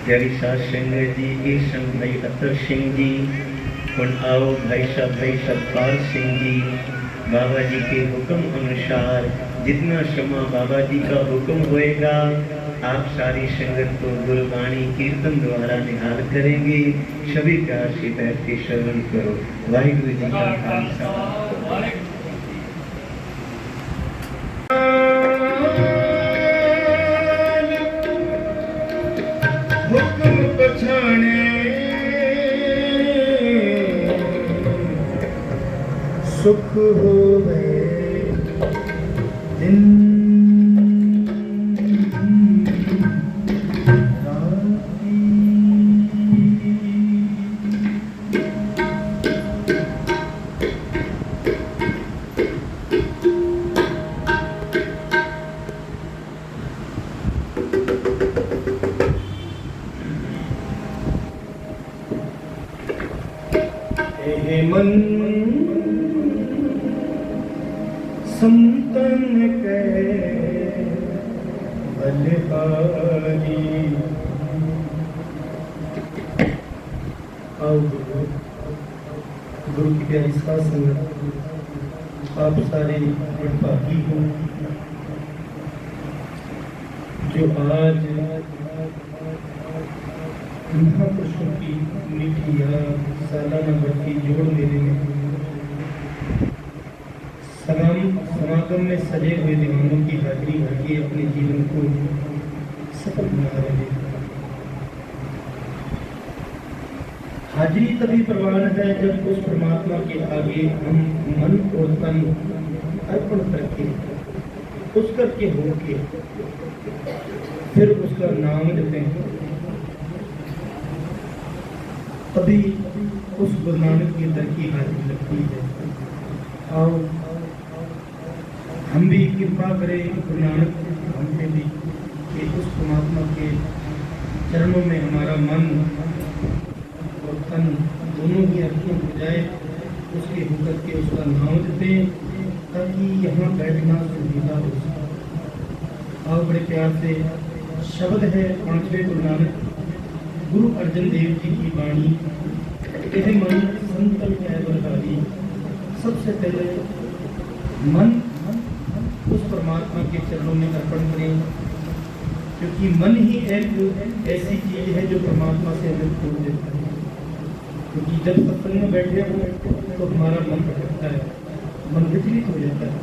प्यारी सास संगत जी, ये संग भाई अतर सिंह जी, और आओ भाई साहब सतपाल सिंह जी, बाबा जी के हुक्म अनुसार जितना क्षमा बाबा जी का हुक्म होएगा आप सारी संगत को गुरबाणी कीर्तन द्वारा निहाल करेंगे। सभी प्यार से बैठ के श्रवण करो। वाहिगुरु जी का खालसा। हुक्म पछाणे सुख होवे दिन मन संतन के बलिहारी। आओ गुरु की प्यारी साथ संगत, आप सारे भागी हो जो आज महापुरुषों की मीठी सालाना बढ़ती जोड़ मेले में समागम में सजे हुए दीवानों की हाजिरी भरके अपने जीवन को सफल बना रहे हैं। हाजिरी तभी प्रवान है जब उस परमात्मा के आगे हम मन और तन अर्पण करके उस करके होके फिर उसका नाम लेते हैं, तभी उस गुरु नानक के दर की हाजिरी लगती है। आओ हम भी कृपा करें गुरु नानक हम पे भी कि उस परमात्मा के चरणों में हमारा मन और तन दोनों ही अर्पण हो जाए, उसके होकर के उसका नाम देते ताकि यहाँ बैठना सुविधा हो सके। आओ बड़े प्यार से शब्द है 5वें गुरु नानक गुरु अर्जन देव जी की वाणी। यह मन संकल्प है बलहारी। सबसे पहले मन उस परमात्मा के चरणों में अर्पण करें, क्योंकि मन ही एक ऐसी चीज है जो परमात्मा से हमें खोल देता है। क्योंकि जब सत्संग में बैठे हो तो हमारा मन भटकता है, मन विचलित हो जाता है।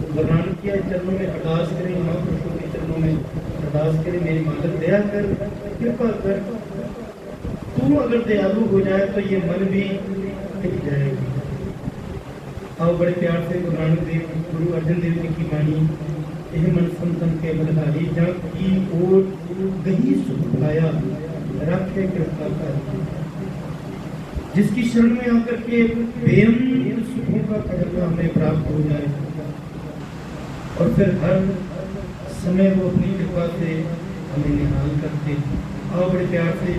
गुरु नानक के चरणों में अरदास करें, महापुरुषों के चरणों में अरदास करें, मेरी मालिक दया कर, कृपा कर, तू अगर दयालु हो जाए तो ये मन भी टिक जाएगी। आओ बड़े प्यार से गुरु नानक देव गुरु अर्जन देव जी की वाणी। यह मन संतन के बलहारी जब की ओर गही सुख लाया रखे कृपा कर, जिसकी शरण में आकर के बेअंत सुखों का खजाना हमें प्राप्त हो जाए और फिर हर समय वो अपनी कृपा से हमें निहाल करते। आओ बड़े प्यार से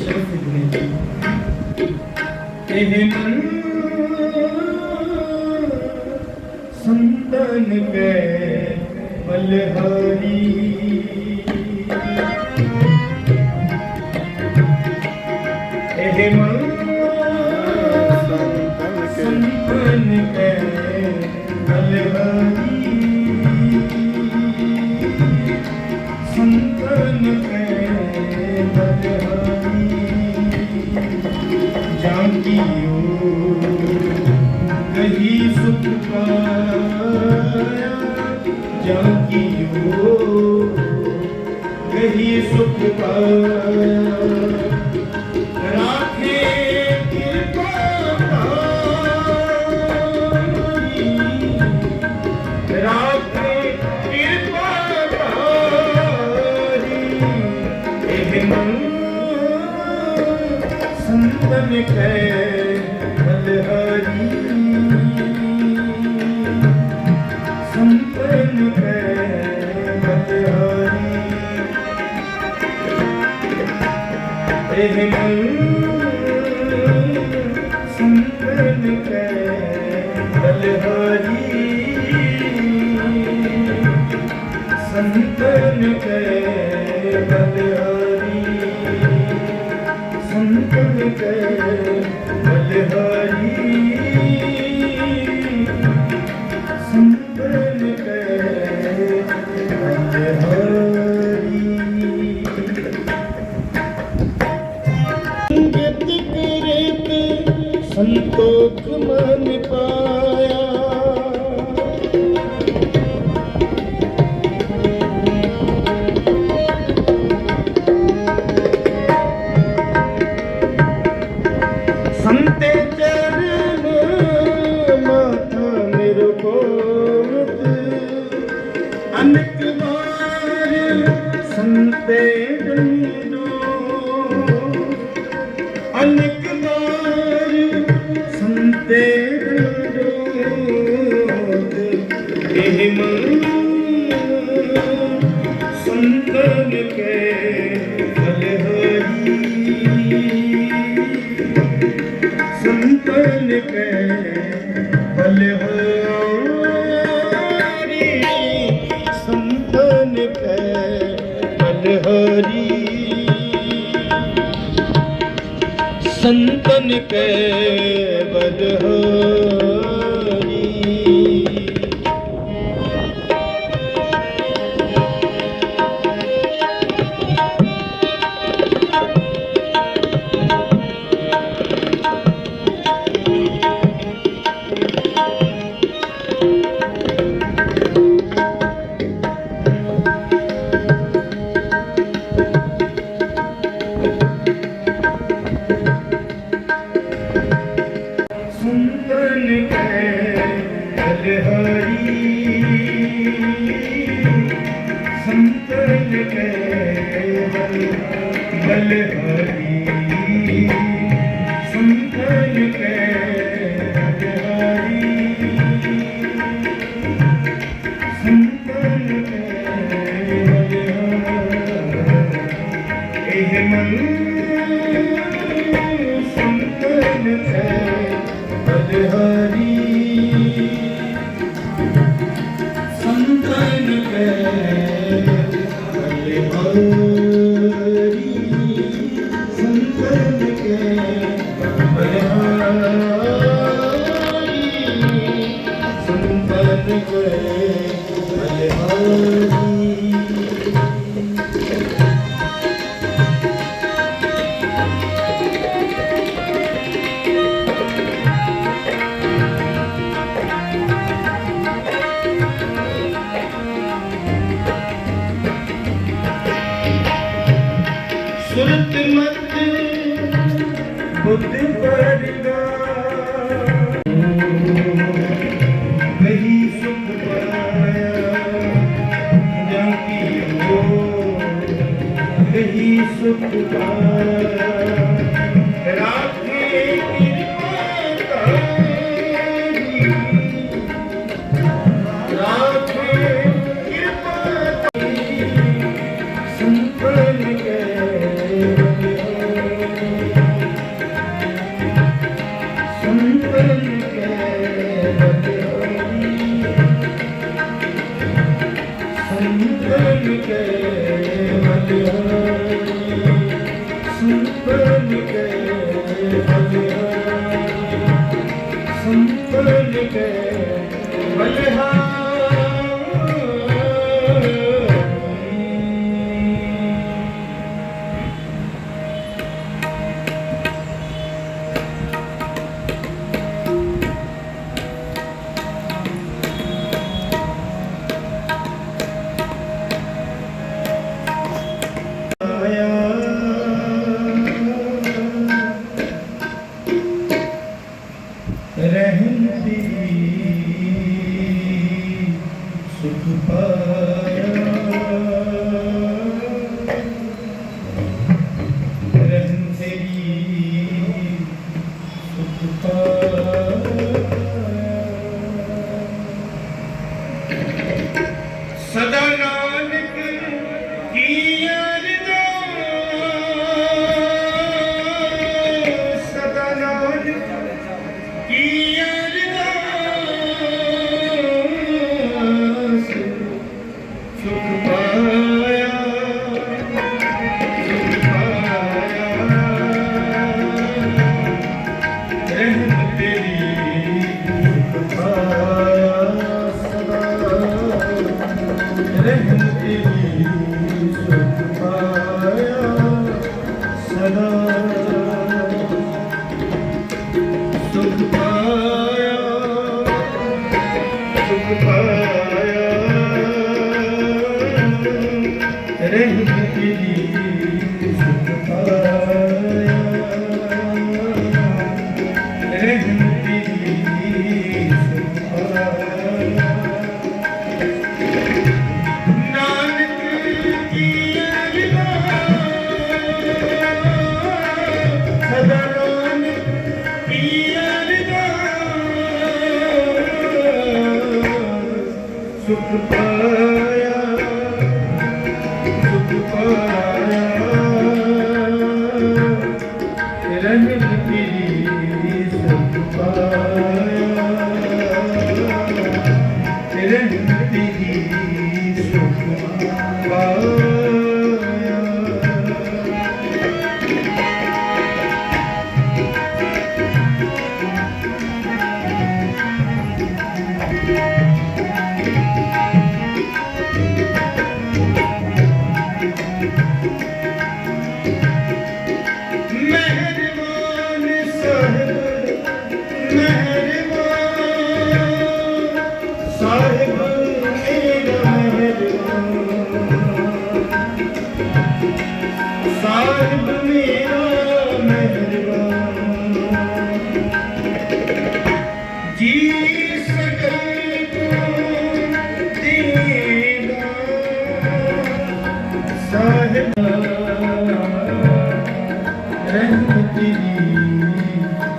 शब्द से जुड़े। संतन के बलहारी संतन के बलहारी संतन के बलहारी जानकी गही सुख पाया जानकी गही सुख पाया राखे कृपा राखे कृपा संतन के बलहारी संतन के बलहारी संतन के बलहारी संतन के बलहारी संतन के बलहारी संतन अनक बार संते दो अनक बार संते दो एह मन संतन के बलहारी संतन के बलहारी संतन के बलहारी संतन के बलहारी संतन के बलहारी संतन के बलहारी संतन के बलहारी संतन के बलहारी एह मन संतन के बलहारी संतन के बलहारी संतन के बलहारी संतन के बलहारी सुरत मत बुद्ध परगा वही सुख पाया जाकी हो वही सुख पाया राखे कृपा करी राखे कृपा करी संतन के संतन के बलहारी संतन के बलहारी संतन के बलहारी संतन के बलहारी रहती सुख पाया रहती सुख पाया सदा नानक की अरज़ा सदा नानक की अरदास सुख पाया रहमत तेरी सुख पाया सदा रहमत तेरी सुख पाया सदा सुख पाया सुख पाया रहमत तेरी सुख पाया रहमत तेरी सुख पाया सुख पाया सुख पाया रहमत तेरी सुख पाया रहमत तेरी सुख पाया। मेहरबान साहिब मेरा मेहरबान साहिब मेरा मेहरबान जी सकल को देगा साहिब रहमत तेरी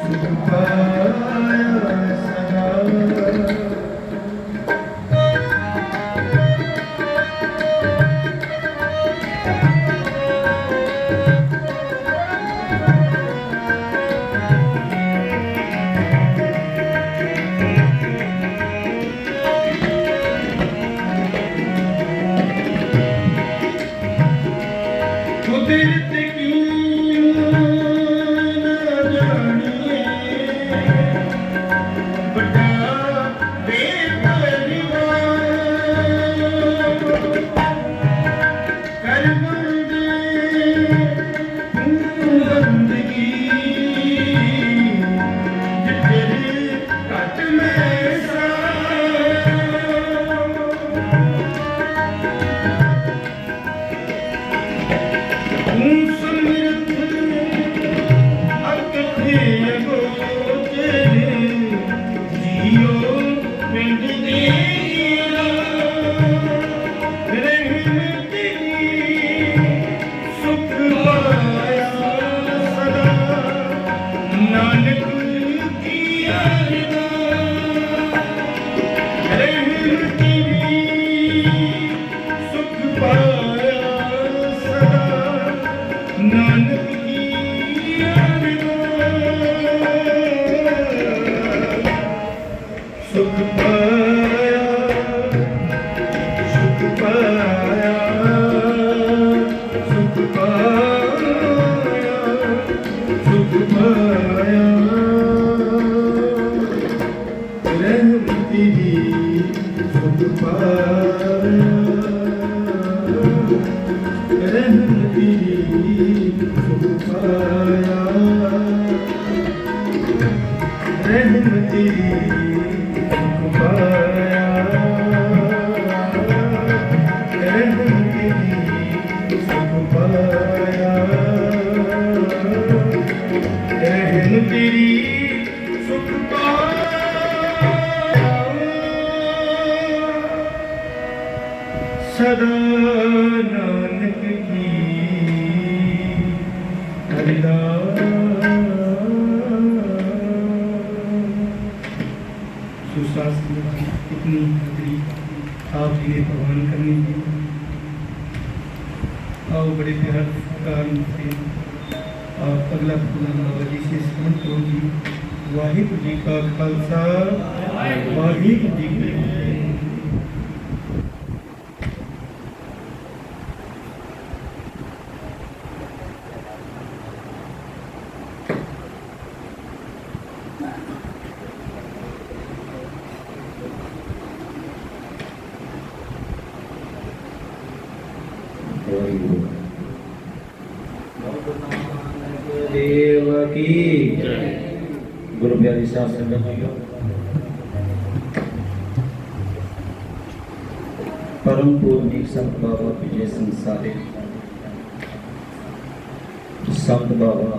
सुख पाया सदा। कुदरत की न जानिए बड़ा बेपरवाह कर बंदे बंदगी जिधर घट में सा सुमिरत अकथे गोचर जियो पिंड देगिया रहमत तेरी सुख पाया सदा नानक की अरदा रहमत तेरी सुख पाया सदा नानक की सुख पाया सुख पाया सुख पाया सुख पाया रहमत तेरी सुख पाया रहमत तेरी सुख पाया रहमत तेरी सुख पाया रहमत तेरी सुख पाया रहमत तेरी सुख पाया सदा नानक की सुशासन इतनी हाजिरी आप जी ने प्रवान करनी थी। आओ बड़े प्यार कारण से आप अगला खुदा बाबा जी से स्मरण करो जी। वाहिगुरू जी का खालसा वाहिगुरू जी की फतेह। देव की गुरु प्यारी साथ संगत परम पूर्णिक संत बाबा विजय संसारे संत बाबा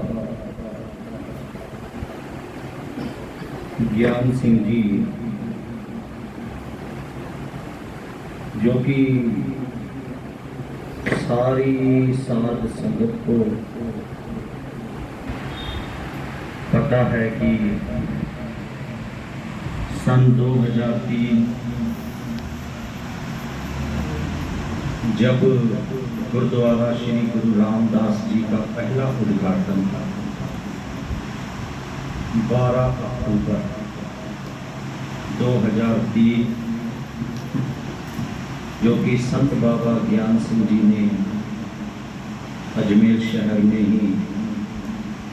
ज्ञान सिंह जी जो कि सारी साध संगत को पता है कि सन 2003 जब गुरुद्वारा श्री गुरु रामदास जी का पहला उद्घाटन था 12 अक्टूबर 2003, जो कि संत बाबा ज्ञान सिंह जी ने अजमेर शहर में ही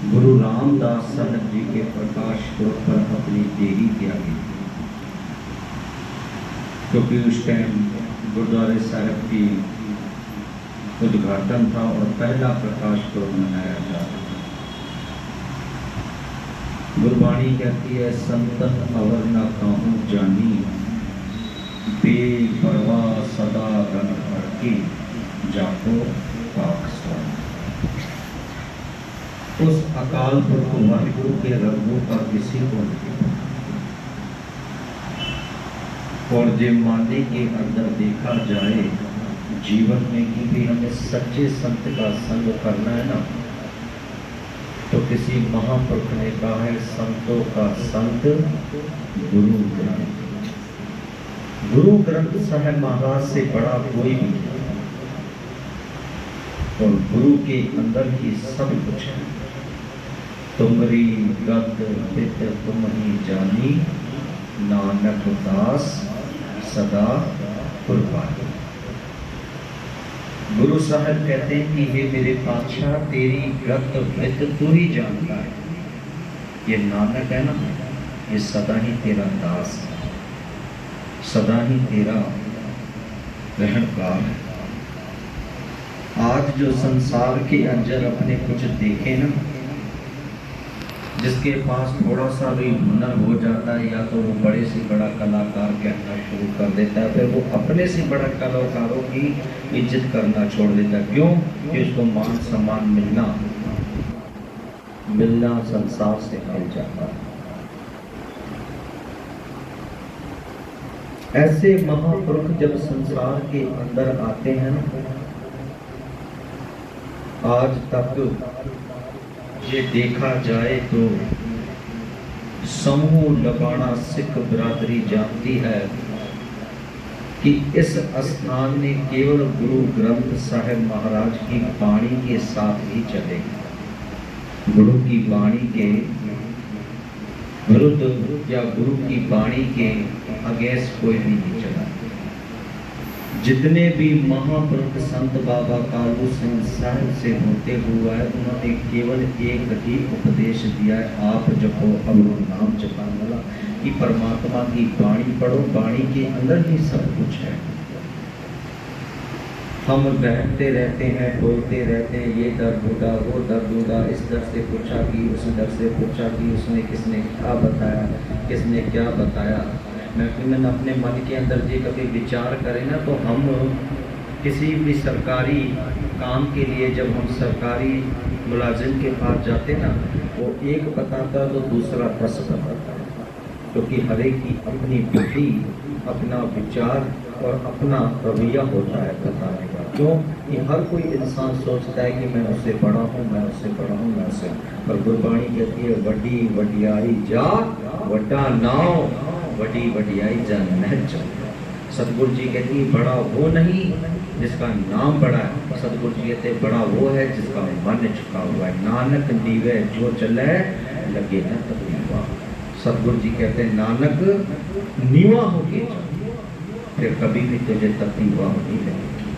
गुरु रामदास साहब जी के प्रकाश पुरब पर अपनी देही त्यागी, क्योंकि उस टाइम गुरुद्वारे साहब की उद्घाटन था और पहला प्रकाश पुरब मनाया जा रहा था। गुरबाणी कहती है, संतन अवर न काहू जानी, बेपरवाह सदा रन भर की, जाको पाक स्वामी। उस अकाल पुरख वाहिगुरु के रंगों का किसी को नहीं, और जे माने के अंदर देखा जाए जीवन में कि भी हमें सच्चे संत का संग करना है ना, तो किसी महापुरुष ने कहा है, संतों का संत गुरु ग्रंथ। गुरु ग्रंथ साहब महाराज से बड़ा कोई भी नहीं, और गुरु के अंदर ही सब कुछ है। तुमरी गत हित तुम ही जानी, नानक दास सदा कुर्बानी। गुरु साहब कहते हैं कि हे मेरे पातशाह, तेरी गत हित तू ही जानता है। ये नानक है ना, ये सदा ही तेरा दास है, सदा ही तेरा रहनकार है। आज जो संसार के अंदर अपने कुछ देखे ना, जिसके पास थोड़ा सा भी हुनर हो जाता है, या तो वो बड़े से बड़ा कलाकार कहना शुरू कर देता है, फिर वो अपने से बड़ा कलाकारों की इज्जत करना छोड़ देता है। क्यों? कि उसको मान सम्मान मिलना संसार से मिल जाता है। ऐसे महापुरुष जब संसार के अंदर आते हैं ना, आज तक ये देखा जाए तो समूह लगाना सिख बिरादरी जानती है कि इस स्थान में केवल गुरु ग्रंथ साहिब महाराज की वाणी के साथ ही चलेगा। गुरु की वाणी के विरुद्ध या गुरु की वाणी के अगेंस्ट कोई भी नहीं चला। जितने भी महापुरुष संत बाबा कालू सिंह साहब से होते हुआ है, उन्होंने केवल एक ही उपदेश दिया है, आप जपो अवरो नाम जपाने वाला, कि परमात्मा की वाणी पढ़ो, वाणी के अंदर ही सब कुछ है। हम बैठते रहते हैं, बोलते रहते हैं, ये दर्द होगा, वो दर्द होगा, इस दर से पूछा कि उस दर से पूछा कि उसने किसने क्या बताया, किसने क्या बताया। मैंने अपने मन के अंदर ये कभी विचार करें ना, तो हम किसी भी सरकारी काम के लिए जब हम सरकारी मुलाजिम के पास जाते ना, वो एक बताता तो दूसरा 10 बताता है, क्योंकि हर एक की अपनी बुद्धि, अपना विचार और अपना रवैया होता है बताने का। क्यों? कि हर कोई इंसान सोचता है कि मैं उससे बड़ा हूँ, मैं उससे बड़ा हूँ, मैं उससे। पर गुरबाणी कहती है, वड्डी वडियाई जात वड्डा नाव, वड्डी वडियाई जान। सतगुरु जी कहती है, बड़ा वो नहीं जिसका नाम बड़ा है, सतगुरु जी कहते बड़ा वो है जिसका मन झुका हुआ है। नानक नीवे जो चले लगे न तकलीफा। सतगुरु जी कहते हैं, नानक नीवा होके चल, फिर कभी भी तुझे तकलीफा नहीं लगेगी।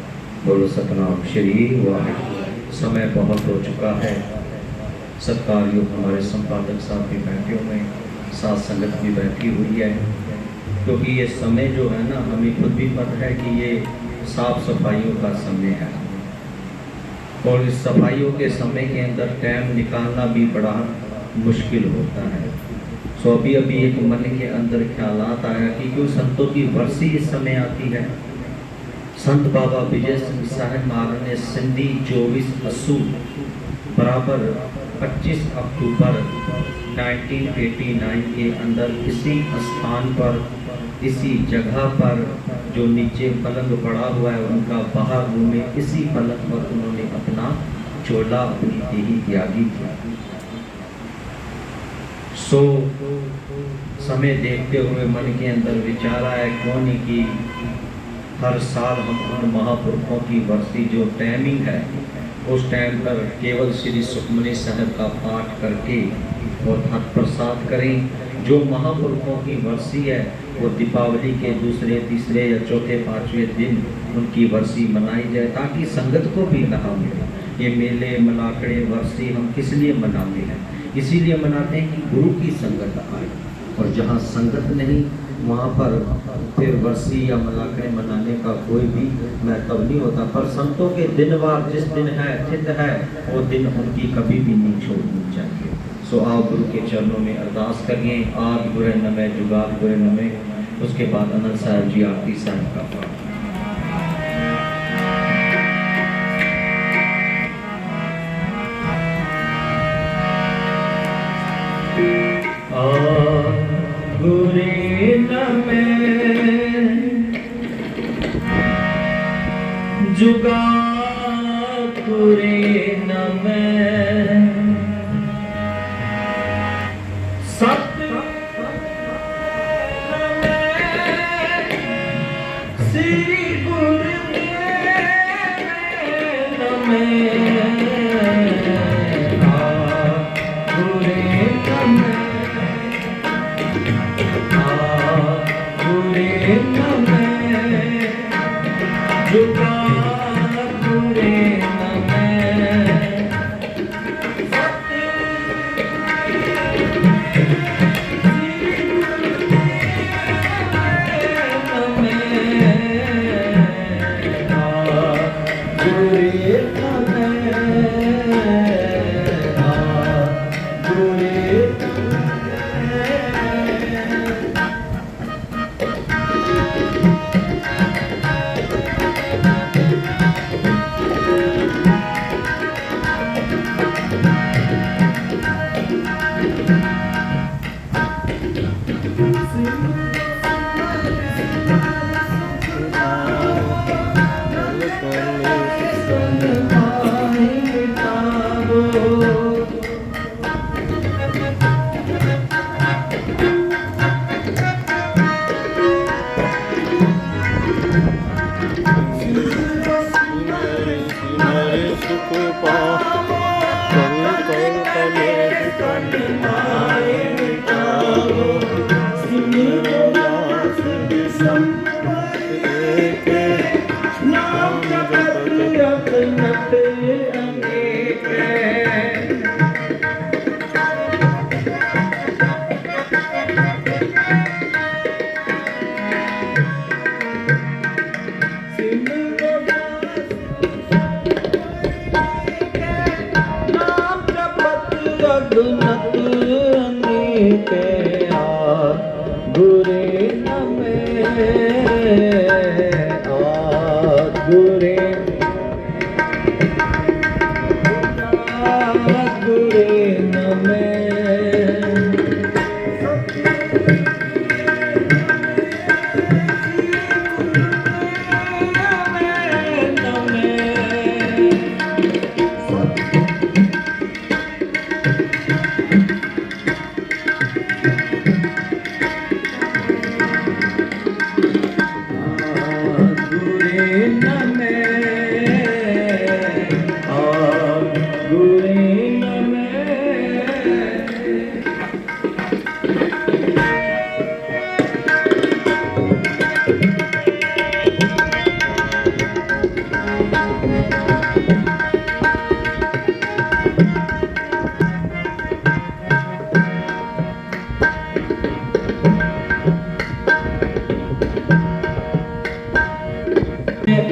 बोलो सतनाम श्री वाहिगुरू। समय बहुत हो चुका है। सत्कारयोग हमारे संपादक साहब भी बैठे हुए हैं, साथ संगत भी बैठी हुई है, क्योंकि ये समय जो है ना, हमें खुद भी पता है कि ये साफ सफाइयों का समय है, और इस सफाइयों के समय के अंदर टाइम निकालना भी बड़ा मुश्किल होता है। सो अभी एक मन के अंदर ख्यालात आया कि क्यों संतों की वर्षी इस समय आती है। संत बाबा विजय सिंह साहब महाराज ने सिंधी 24 अस्सू बराबर 25 अक्टूबर 1989 के अंदर इसी स्थान पर, इसी जगह पर, जो नीचे पलंग पड़ा हुआ है उनका बाहर रूम में, इसी पलंग पर उन्होंने अपना चोला, अपनी देही त्यागी किया। सो समय देखते हुए मन के अंदर विचार आया, क्यों नहीं कि हर साल हम उन महापुरुषों की वर्षी जो टाइमिंग है उस टाइम पर केवल श्री सुखमनी साहब का पाठ करके और हथ प्रसाद करें। जो महापुरुषों की वर्षी है वो दीपावली के दूसरे तीसरे या चौथे पाँचवें दिन उनकी वर्षी मनाई जाए, ताकि संगत को भी लाभ मिले। ये मेले मलाकड़े वर्षी हम किस लिए मनाते हैं? इसीलिए मनाते हैं कि गुरु की संगत आए, और जहाँ संगत नहीं वहाँ पर फिर वर्षी या मलाकड़े मनाने का कोई भी महत्व नहीं होता। पर संतों के दिनवार जिस दिन है तिथ है वो दिन उनकी कभी भी नहीं छोड़नी चाहिए। सो आप गुरु के चरणों में अरदास करिए। आद गुरे नमः जुगाद गुरे नमः, उसके बाद आनंद साहब जी आरती साहब का पाठ। गुरे नमः जुगा गुरे नमः सत श्री गुरु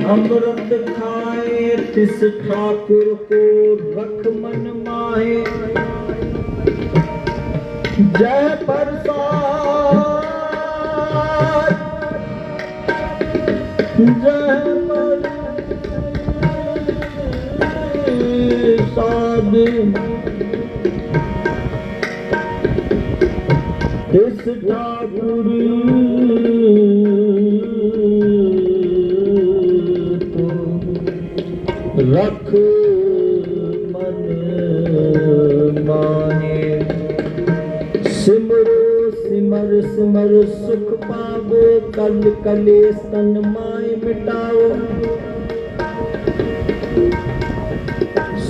अमृत खाए तिस ठाकुर को रख मन माहे, जय प्रसाद जय प्रसाद तिस ठाकुर रख मन माहे। सिमरो सिमर सिमर सुख पावो, कल कलेस तन माय मिट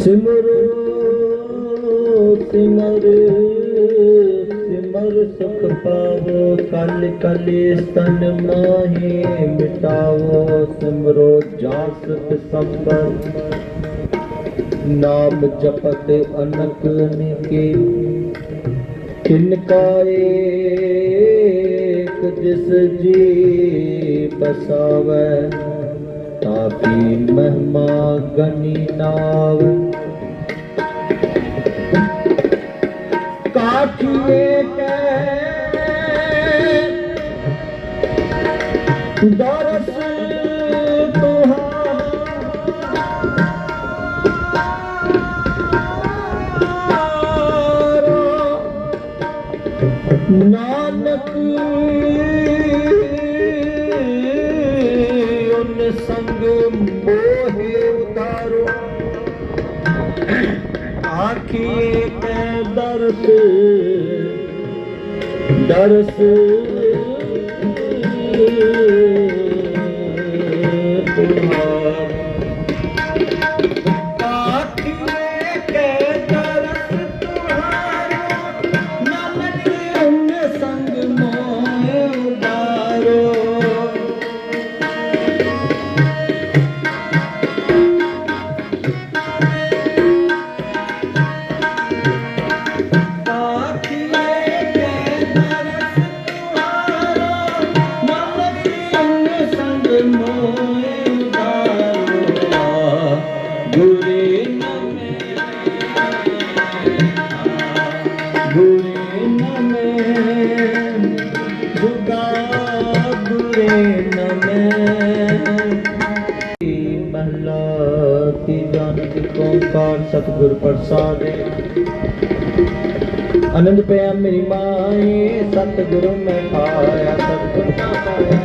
सिमरो सिमर सिमर सुख पावो कल कल स्तन माहे मिटावो सिमरो जास संबर नाम जपत अनक निके तिनका एक जिस जी बसावै ताकि महिमा गनी नाव काठिए के दरस नानक उन संग मोहे उतारो आखिए के दर्द दरस सतगुर प्रसाद आनंद पया मेरी माए सतगुरु मैं पाया सतगुर ना पाया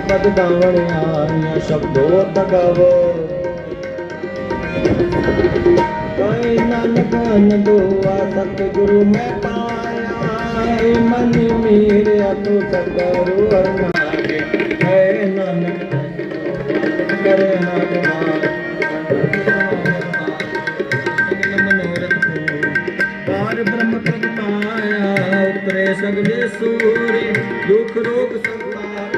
पद दावण आया शब्दों तगावो कोई नानक दुआ सतगुरु मैं पाया मन मेरे तू सतगुरु अरमागे है नानक करे मनोरथ पार ब्रह्म प्रगटाया उतरे सगले सूर्य दुख रोग संताप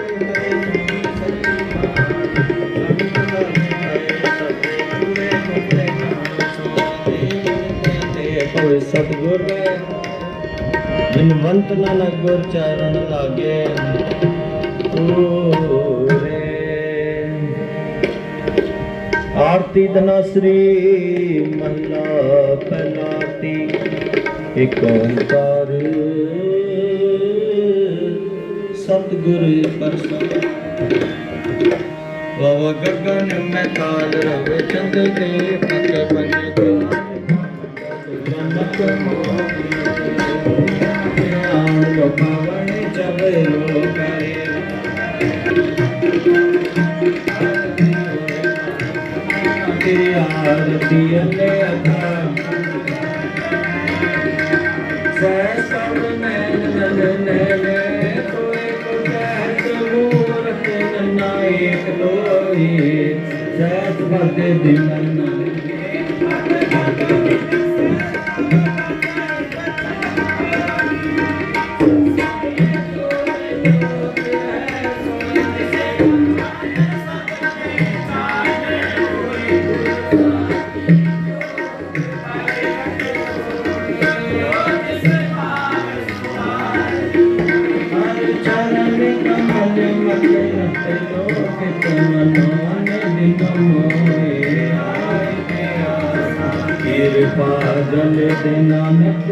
सतगुर बिनवंत नानक गुर चरण लागे आरती धनाश्री महला फैलाती एक ओंकार सतगुरु प्रसाद बाबा गगन में काल रवि चंद के पक बन को नमक मोही आन लो पावन चवे लो करे आरती ने अथा सैसव नैन नैने कोई को कैस मूरत नायक लोई सैस भरते दिलन पागल नानक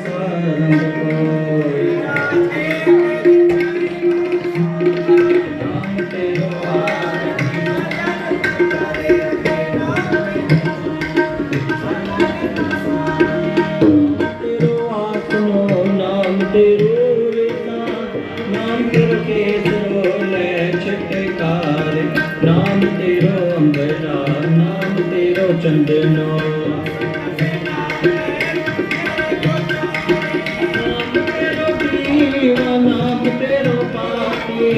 सारंग कोई नाम तेरो आसनो नाम तेरो नाम तेरो केसरो ले छटकार नाम तेरो अंबरा नाम तेरो चंदनो नाम तेरो पाती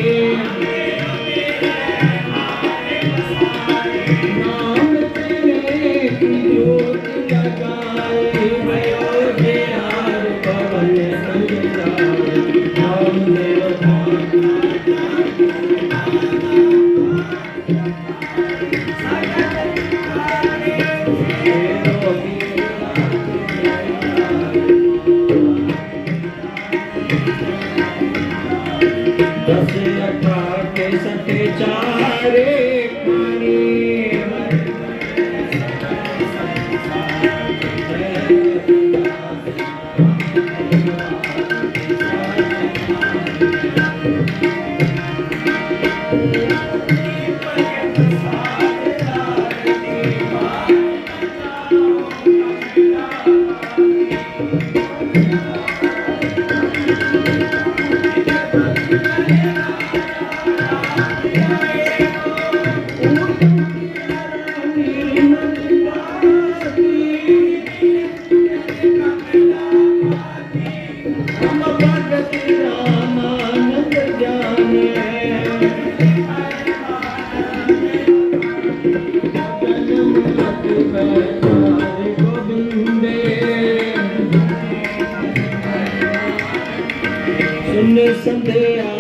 सुन संध्या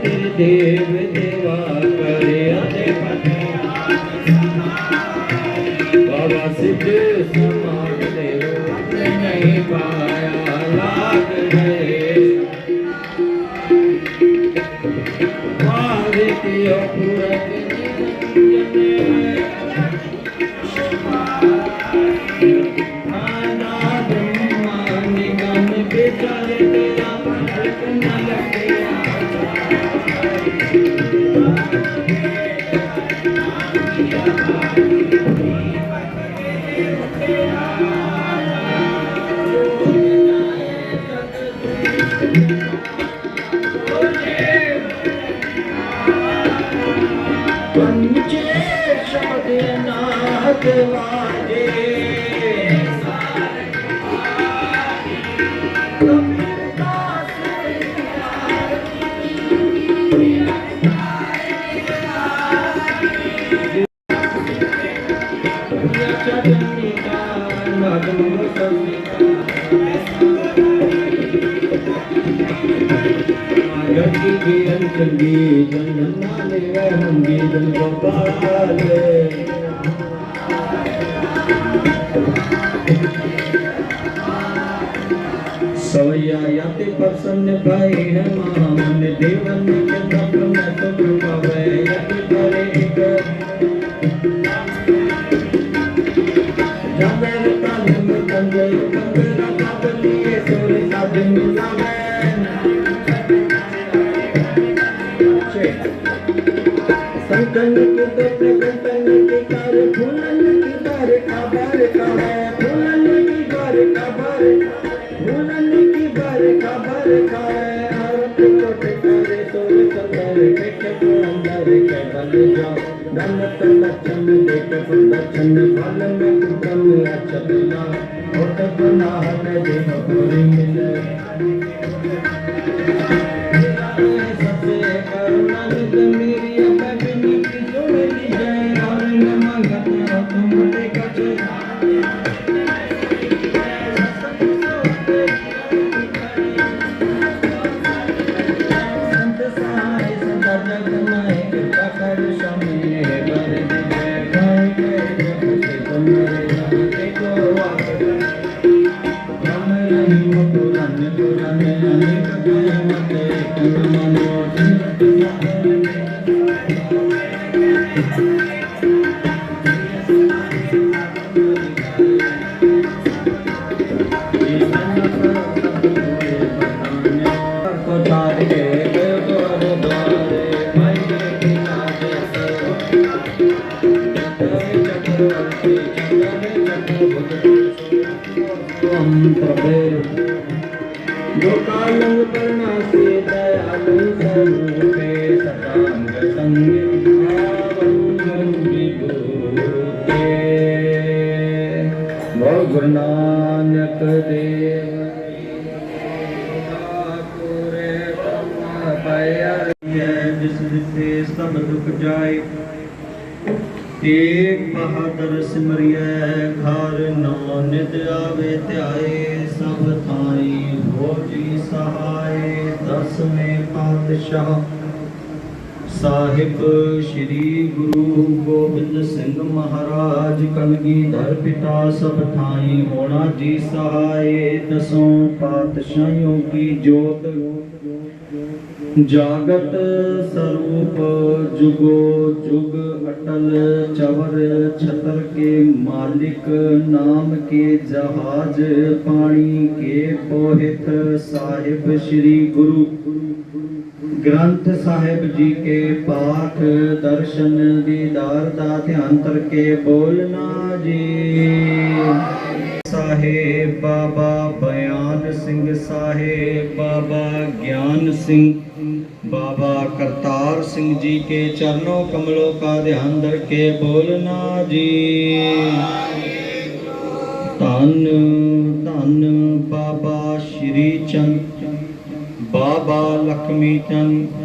तेरे देव देवा करे अदे बाबा सिद्ध समाज देव नहीं पाया लाग गए मारे कियो पूरत सवैया याते प्रसन्न भाई है महामन देवन के तप में तो पावे याते करे एक जागर ताल में तंगे कंगरा काबलिए सोरे साध मिलावे संतन के तोते कंतन के कार फूलन की बार खबर कावे फूलन की बार खबर फूलन की बार खबर कावे आरत कोटे करे सोरे चंदर के अंदर के बल जाओ धनत लक्षण देख प्रदक्षण फल में ब्रह्म अचला होत बना है देव पूरी मिले सबसे करुणा निध मेरी अबनी की जोड़ी जय और नमगत तुम देखत संत सहाय सदा जग माए कृपा कर स्वामी बर जय गाय के जग से तुम जाते को आकर हम रही पुरान पुरान अनेक गए मते करुणा लोकालंग परनासी दयालु स्वरूपे सदांग संग भावं विभूते बोल गुरु नानक देव पूरे ब्रह्म पाया जिस दिते सब दुख जाए एक बहादुर सिमरिय घर नौ नित आवे ध्याए सब थाई हो जी सहाय दसवें पातशाह साहिब श्री गुरु गोबिंद सिंह महाराज कलगीधर पिता सब थाई होना जी सहाय दसों पातशाहियों की जोत जागत स्वरूप जुगो जुग अटल चवर छतर के मालिक नाम के जहाज पानी के पोहित साहिब श्री गुरु ग्रंथ साहिब जी के पाठ दर्शन दीदार दा ध्यान करके बोलना जी साहेब बाबा बयान सिंह साहेब बाबा ज्ञान सिंह बाबा करतार सिंह जी के चरणों कमलों का ध्यान करके बोलना जी धन धन बाबा श्री चंद बाबा लक्ष्मी चंद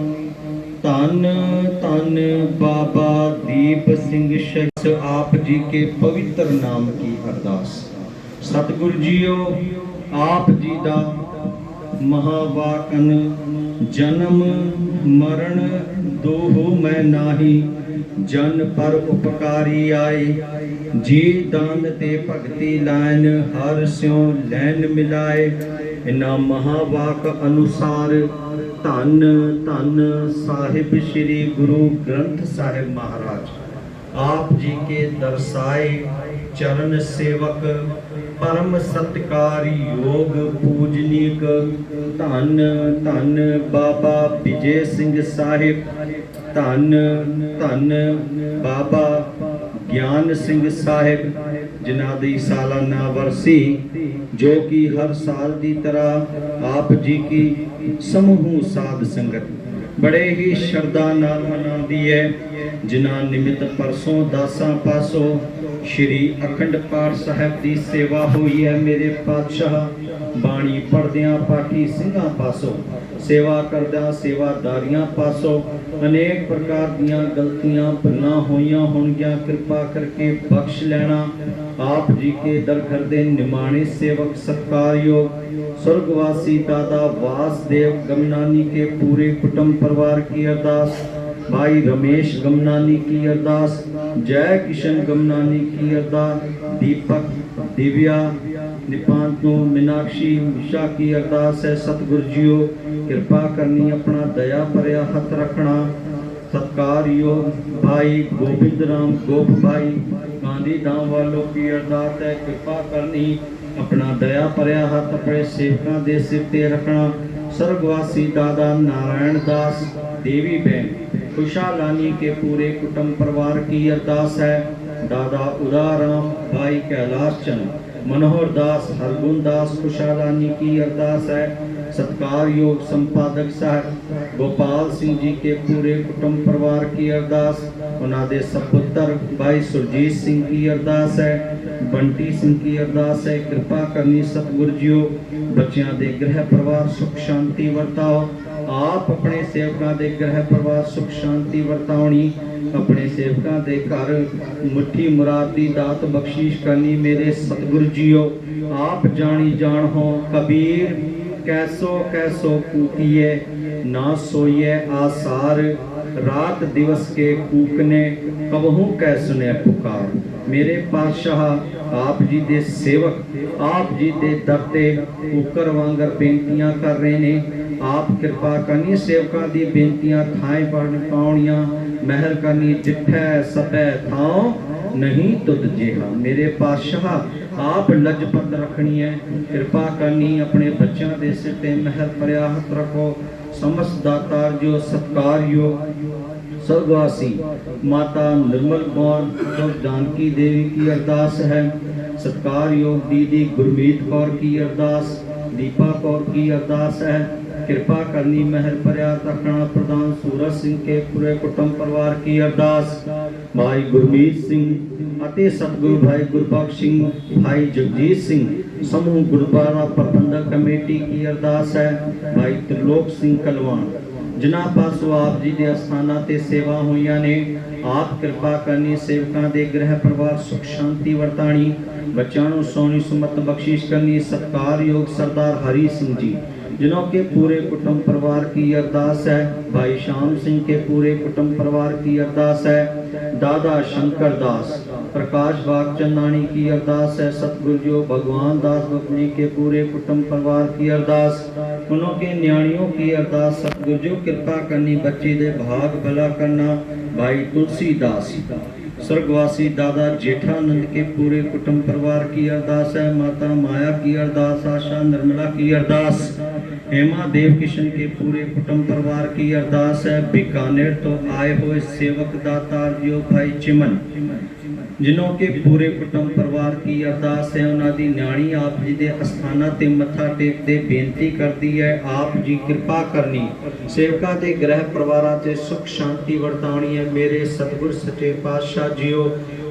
धन धन बाबा दीप सिंह शख्स आप जी के पवित्र नाम की अरदास। सतगुरु जीओ आप जी दा महावाकन जन्म मरण दोहो मैं नाही जन पर उपकारी आए जी दान ते भगति लाइन हर स्यों लैन मिलाए इना महावाक अनुसार धन धन साहिब श्री गुरु ग्रंथ साहिब महाराज आप जी के दर्शाए चरण सेवक परम सत्कार योग पूजनीक धन धन बाबा विजय सिंह साहिब धन धन बाबा ज्ञान सिंह साहिब जिन्हां दी सालाना वरसी जो कि हर साल की तरह आप जी की समूह साध संगत बड़े ही श्रद्धा नाल मनाती है जिन्हां निमित्त परसों 10 पासों श्री अखंड पाठ साहब की सेवा हुई है मेरे पातशाह बाणी पढ़दियां पाठी सिंघां पासों सेवा करदा सेवादारियां पासों अनेक प्रकार दीयां गलतियां भुलां होईयां होणगियां कृपा करके बख्श लेना आप जी के दर घर दे निमाणे सेवक सत्कारयोग स्वर्गवासी दादा वासदेव गमनानी के पूरे कुटुंब परिवार की अरदास भाई रमेश गमनानी की अरदास जय किशन गमनानी की अरदास दीपक दिव्या निपांतो मीनाक्षी मिशा की अरदास है सतगुरु जियो कृपा करनी अपना दया भरिया हथ रखना सत्कार योग भाई गोविंद राम गोप भाई गांधी धाम वालों की अरदास है कृपा करनी अपना दया भरिया हथ अपने सेवकों के सिर ते रखना स्वर्गवासी दादा नारायण दास देवी बहन खुशालानी के पूरे कुटुंब परिवार की अरदास है दादा उदाराम भाई कैलाश चंद मनोहर दास हरगुन दास खुशालानी की अरदास है सत्कार योग संपादक साहब गोपाल सिंह जी के पूरे कुटुंब परिवार की अरदास उन्होंने सपुत्र भाई सुरजीत सिंह की अरदास है बंटी सिंह की अरदास है कृपा करनी सतगुरु जियो बच्चों के गृह परिवार सुख शांति वरताओ आप अपने सेवकों के गृह परिवार सुख शांति वरतावनी अपने सेवकों के घर मुट्ठी मुराद की दात बख्शीश करनी मेरे सतगुरु जियो आप जानी जान हो कबीर कैसो कैसो कूकिए ना सोइए आसार रात दिवस के कूकने कबहू कै सुने पुकार मेरे पातशाह आप जी दे सेवक आप जी दे दरते कूकर वांगर बेनतियां कर रहे ने आप कृपा करनी सेवकों की बेनतियां थाएं पढ़ पाउणियां महर करनी जिठै सबै थाओ नहीं तुद जेहा मेरे पातशाह आप लजपत रखनी है कृपा करनी अपने बच्चों के सिर ते महर भरिया हथ रखो समस्त दातार जो सत्कार योग स्वर्गवासी माता निर्मल कौर और जानकी देवी की अरदास है सत्कार योग दीदी गुरमीत कौर की अरदास दीपा कौर की अरदास है कृपा करनी महर भरिया रखना प्रधान सूरज सिंह के पूरे कुटुंब परिवार की अरदास भाई गुरमीत सिंह अते सतगुरु भाई गुरबख्श सिंह भाई जगजीत सिंह समूह गुरुद्वारा प्रबंधक कमेटी की अरदास है भाई त्रिलोक सिंह कलवान जिन्हां पासों आप जी के अस्थाना ते सेवा हुई ने आप कृपा करनी सेवकों के गृह परिवार सुख शांति वरतानी बच्चों सोनी सुमत बख्शीश करनी सत्कार योग सरदार हरी सिंह जी जिन्हों के पूरे कुटुंब परिवार की अरदास है भाई श्याम सिंह के पूरे कुटुंब परिवार की अरदास है दादा शंकर दास प्रकाश बाग चंदानी की अरदास है सतगुरु जो भगवान दास बकनी के पूरे कुटुंब परिवार की अरदास उन्हों के न्याणियों की अरदास सतगुरु जो कृपा करनी बच्चे दे भाग भला करना भाई तुलसीदास स्वर्गवासी दादा जेठानंद के पूरे कुटुंब परिवार की अरदास है माता माया की अरदास आशा निर्मला की अरदास हेमा देव किशन के पूरे कुटुंब परिवार की अरदास है बीकानेर तो आए हुए सेवक दातार जो भाई चिमन जिन्हों के पूरे कुटुंब परिवार की अरदास है उन्हों की न्याणी आप जी के अस्थाना ते मत्था टेकते बेनती करती है आप जी कृपा करनी सेवका के गृह परिवार से सुख शांति वरतानी है मेरे सतगुर सच्चे पातशाह जियो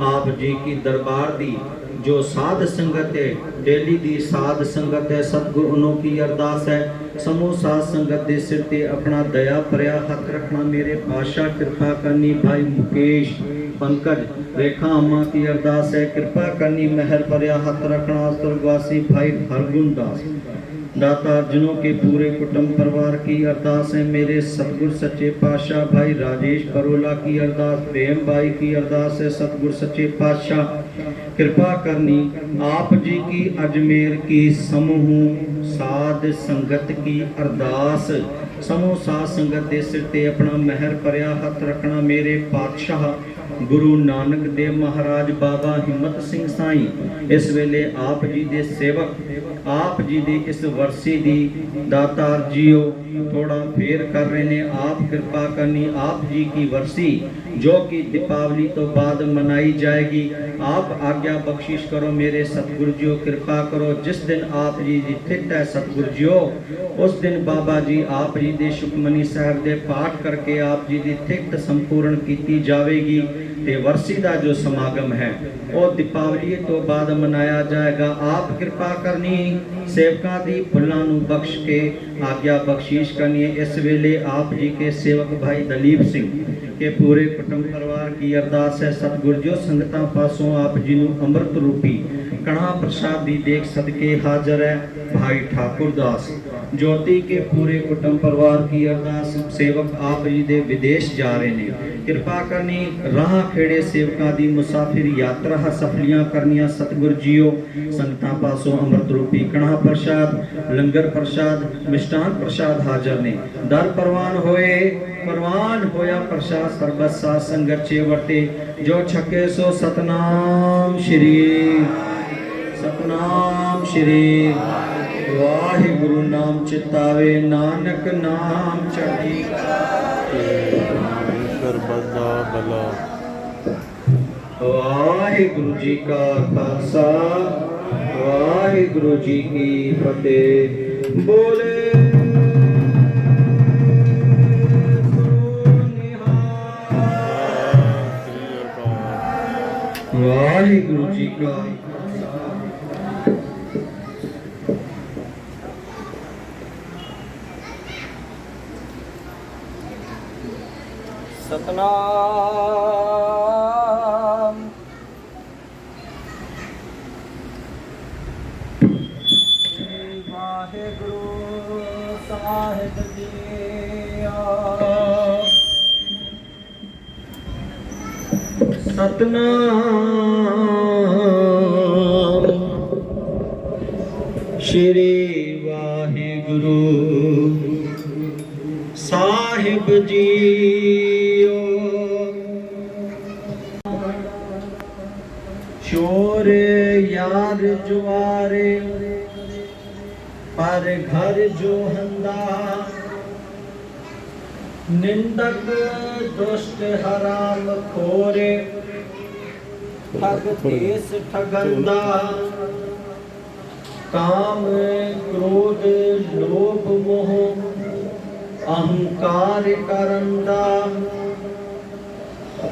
आप जी की दरबार दी जो साध संगत है डेली दी साध संगत है सतगुरु उन्हों की अरदास है समूह साध संगत के सिर ते अपना दया भरिया हथ रखना मेरे पातशाह कृपा करनी भाई मुकेश पंकज रेखा अम्मा की अरदास है कृपा करनी महर भरिया हथ रखना स्वर्गवासी भाई हरगुन दास दाता अर्जुनों के पूरे कुटुंब परिवार की अरदास है। मेरे सतगुर सच्चे पातशाह भाई राजेश परोला की अरदास, प्रेम भाई की अरदास है। सतगुर सच्चे पातशाह कृपा करनी आप जी की अजमेर की समूह साध संगत की अरदास। समूह साध संगत दे सिर ते अपना महर भरिया हथ रखना। मेरे पातशाह गुरु नानक देव महाराज बाबा हिम्मत सिंह साई इस वेले आप जी दे सेवक आप जी दी इस वर्षी दी दातार जीओ थोड़ा फेर कर रहे ने। आप कृपा करनी आप जी की वर्षी जो कि दीपावली तो बाद मनाई जाएगी। आप आज्ञा बख्शिश करो मेरे सतगुरु जीओ, कृपा करो। जिस दिन आप जी दी थित है सतगुरु जीओ उस दिन बाबा जी आप जी दे सुखमनी साहब दे पाठ करके आप जी दी थित संपूर्ण की जाएगी। ते वर्षी का जो समागम है वो दीपावली तो बाद मनाया जाएगा। आप कृपा करनी सेवका दी फुल्लां नूं बख्श के आज्ञा बख्शीश करनी है। इस वेले आप जी के सेवक भाई दलीप सिंह के पूरे कुटुंब परिवार की अरदास है। सतगुरु जो संगतां पासों आप जी नूं अमृत रूपी कणा प्रसाद दी देख सदके हाजर है। भाई ठाकुर दास ज्योति के पूरे कुटुंब परिवार की अरदास। सेवक आप जी दे विदेश जा रहे ने, कृपा करनी राह खेड़े सेवकां दी मुसाफिर यात्रा सफलियां करनियां। सतगुरु जीओ संगतां पासों अमृत रूपी कणा प्रसाद, लंगर प्रसाद, मिष्टान प्रसाद हाजर ने। दर परवान होया प्रसाद सरबत साध संगत चे वर्ते। जो छके सो सतनाम श्री वाहिगुरु नाम चितावे नानक नाम चढ़ी बदा भला। वाहिगुरु जी का खालसा वाहिगुरु जी की फतेह। बोले वाहिगुरु जी का सतनाम। वाहेगुरु साहिब जी सतनाम श्री वाहिगुरु साहिब जी। चोर यार जुआरे पर घर जो हंदा। निंदक दुष्ट हराम खोरे ठग देश ठगंदा। काम क्रोध लोभ मोह अहंकार करंदा।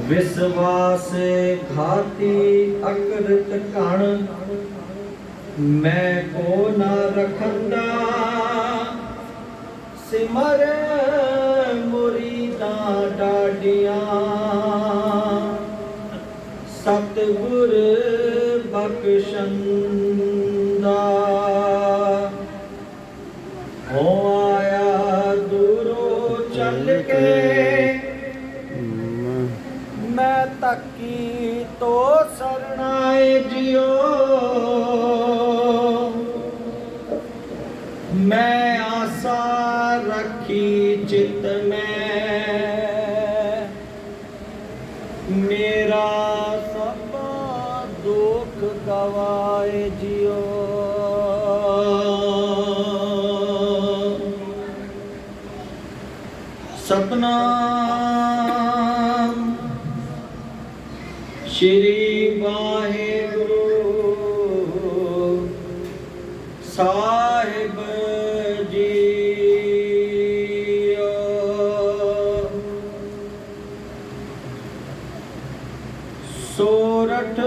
विश्वास घाती अकृत कण मैं को न रखंदा। सिमर मुरीदा डाडियां सतगुर बख्शंदा। हो आया दूरों चल के मैं तकी तो सरनाए जियो। मैं आशा रखी चित में मेरा सब दुख गवाए जियो। सतनाम श्री वाहिगुरु साहिब जी। सोरठ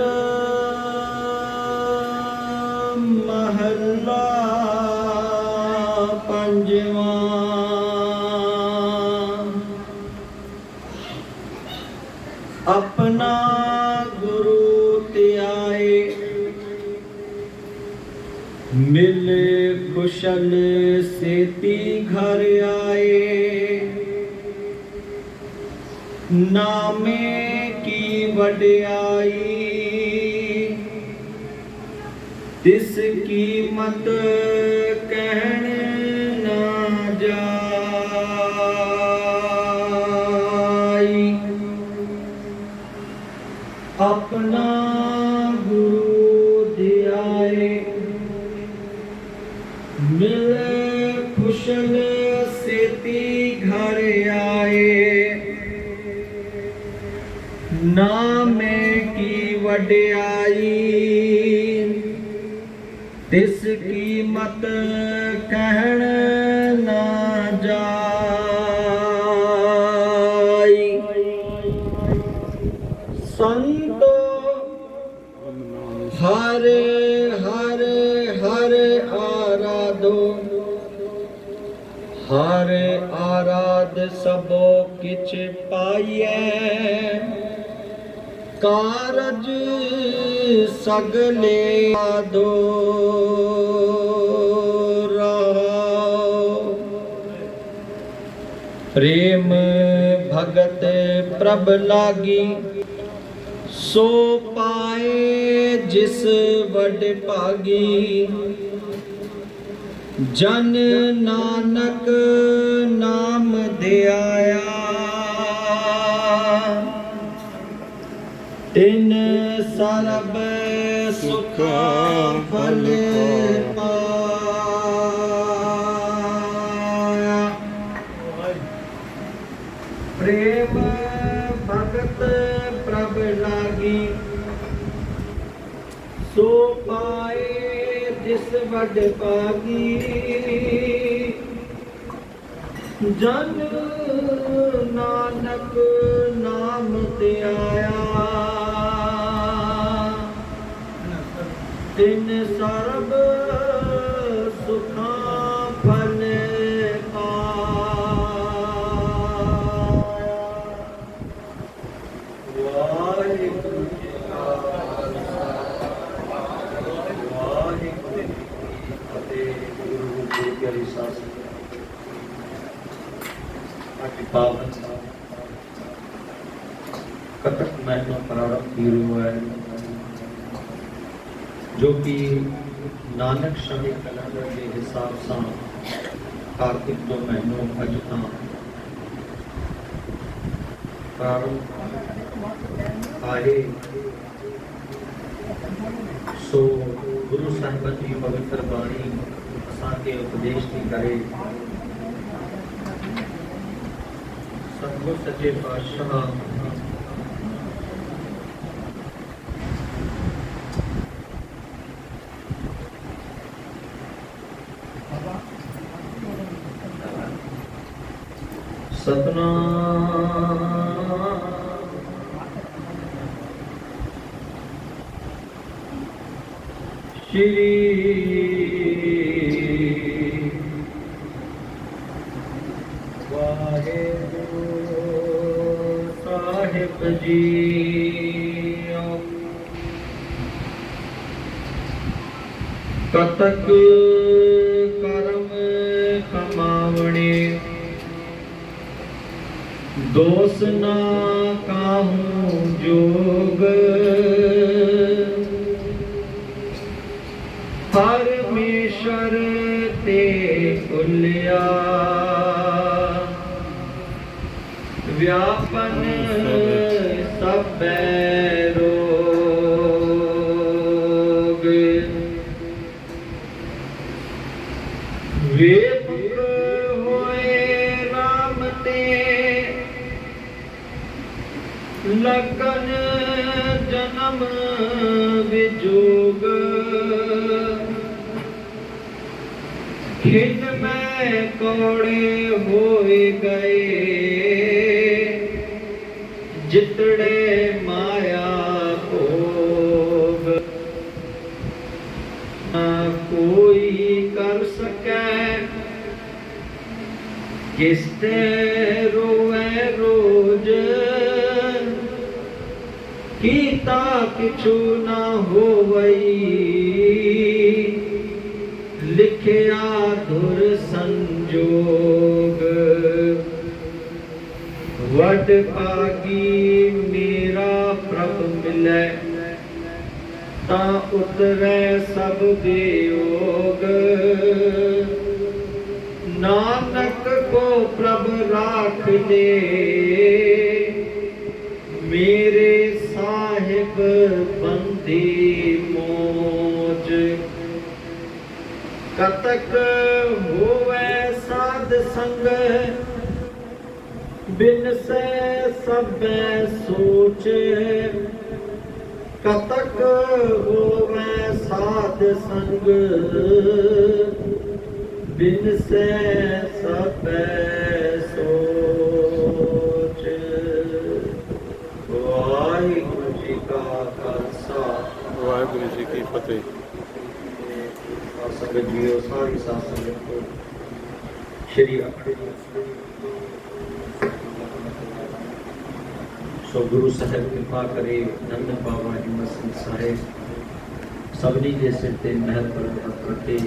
महला पंजवा। अपना गुरु त्याए मिले कुशल सेती घर आए, नामे की वड्याई तिस कीमत कहन ना जाई। अपना गुरु ध्याए, मिले कुशल सेती घर आए, नामे की वड्याई तिस कीमत कहन ना जाई। संतो हर हर हर आराधो, हर आराध सबो किछ पाइए, कारज सगले आधो रहो। प्रेम भगत प्रभ लागी, सो पाए जिस वड भागी। जन नानक नाम ध्याया, तिन सरब सुख फल पाया। प्रेम भगत प्रभ लागी, सो पाए जिस वड भागी। जन नानक नाम ध्याया, तिन सरब सुखा फल पाया। वाहिगुरु जी का खालसा, वाहिगुरु जी की फतेह। गुरु जी के रिसास पावन कथक महीना प्रारंभ हुआ है, जो कि नानक शाही कैलेंडर के हिसाब से कार्तिक 2 महीनों अज तक प्रारंभ आए। सो गुरु साहिब की पवित्र बाणी असा के उपदेश की करे। सतगुर सच्चे पातशाह सतनाम श्री वाहेगुरु साहिब जी। कतक कर्म कमावणे, दोष ना काहूं जोग। परमेश्वर ते कुलिया, व्यापन सब रोग। वे मुख होए राम ते, लगन जन्म विजोग। खिन में कौड़े होए गए, जितड़े माया भोग। ना कोई कर सके, किसते रोए रोज। कीता किछु ना होवई, लिखिया दुर संजोग वड पागी मेरा प्रभ मिलै ता उतरै सब वियोग नानक को प्रभ राख ले मेरे साहिब बंदी मौज कतक होवै साध संग बिन से सब सोच कतक होवै साध संग बिन से सब सोच। वाहिगुरु जी का खालसा वाहिगुरु जी की फतेह। संगत जीओ सारी साथ संगत को श्री अखंड सो गुरु साहब कृपा करे नंद बाबा हिम्मत सिंह साहेब सबनी के सिर ते महल पर हथ रखे।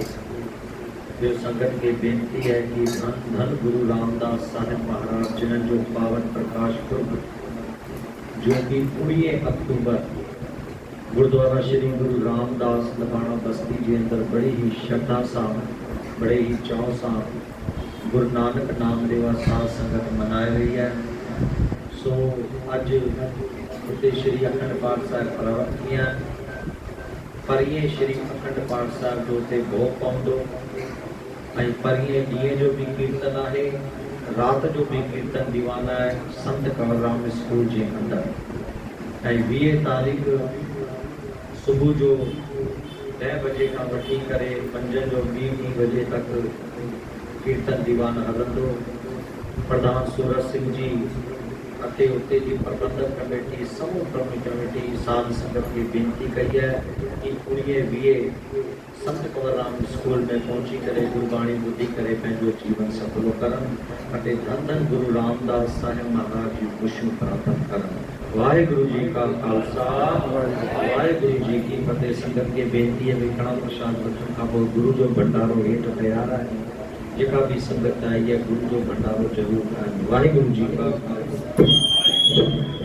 जो संगत की बेनती है कि धन धन गुरु रामदास साहिब महाराज जिन्हें जो पावन प्रकाश पुरब जो कि 19 अक्टूबर गुरुद्वारा श्री गुरु रामदास लबाना बस्ती के अंदर बड़ी ही श्रद्धा साथ बड़े ही चाव साथ गुरु नानक नाम देवा साध संगत मनाई रही है। सो अज उत्ते श्री अखंड पाठ साहिब प्रारंभ किया परिए श्री अखंड पाठ साहिब जो ते भोग पाउंदो ऐं परिए ॾींहं जो भी कीर्तन है रात जो भी कीर्तन दीवाना है संत कंवरराम स्कूल जे अंदर ऐं 20 तारीख़ सुबह जो 10 बजे का वठी करे 5 जो 20 बजे तक कीर्तन दीवान हलंदो। प्रधान सूरज सिंह जी अते उते जी प्रबंधक कमेटी समूह प्रमुख कमेटी साध संगत की बेनती कही है कि पूरी 20 संत कंवरराम स्कूल में पहुंची करे गुरबाणी बुद्धि करे पंहिंजो जीवन सफलो करन अते धन धन गुरु रामदास साहिब महाराज जी खुशियों प्राप्त करन। वाहिगुरु जी का खालसा वाहिगुरु जी की फतेह। संगत के बेनती है विकणा प्रसाद वचन का वो गुरु जो भंडारो हेठ तैयार है जेका भी संगत आई है गुरु जो भंडारो जरूर खाए। वाहिगुरु जी का खालसा।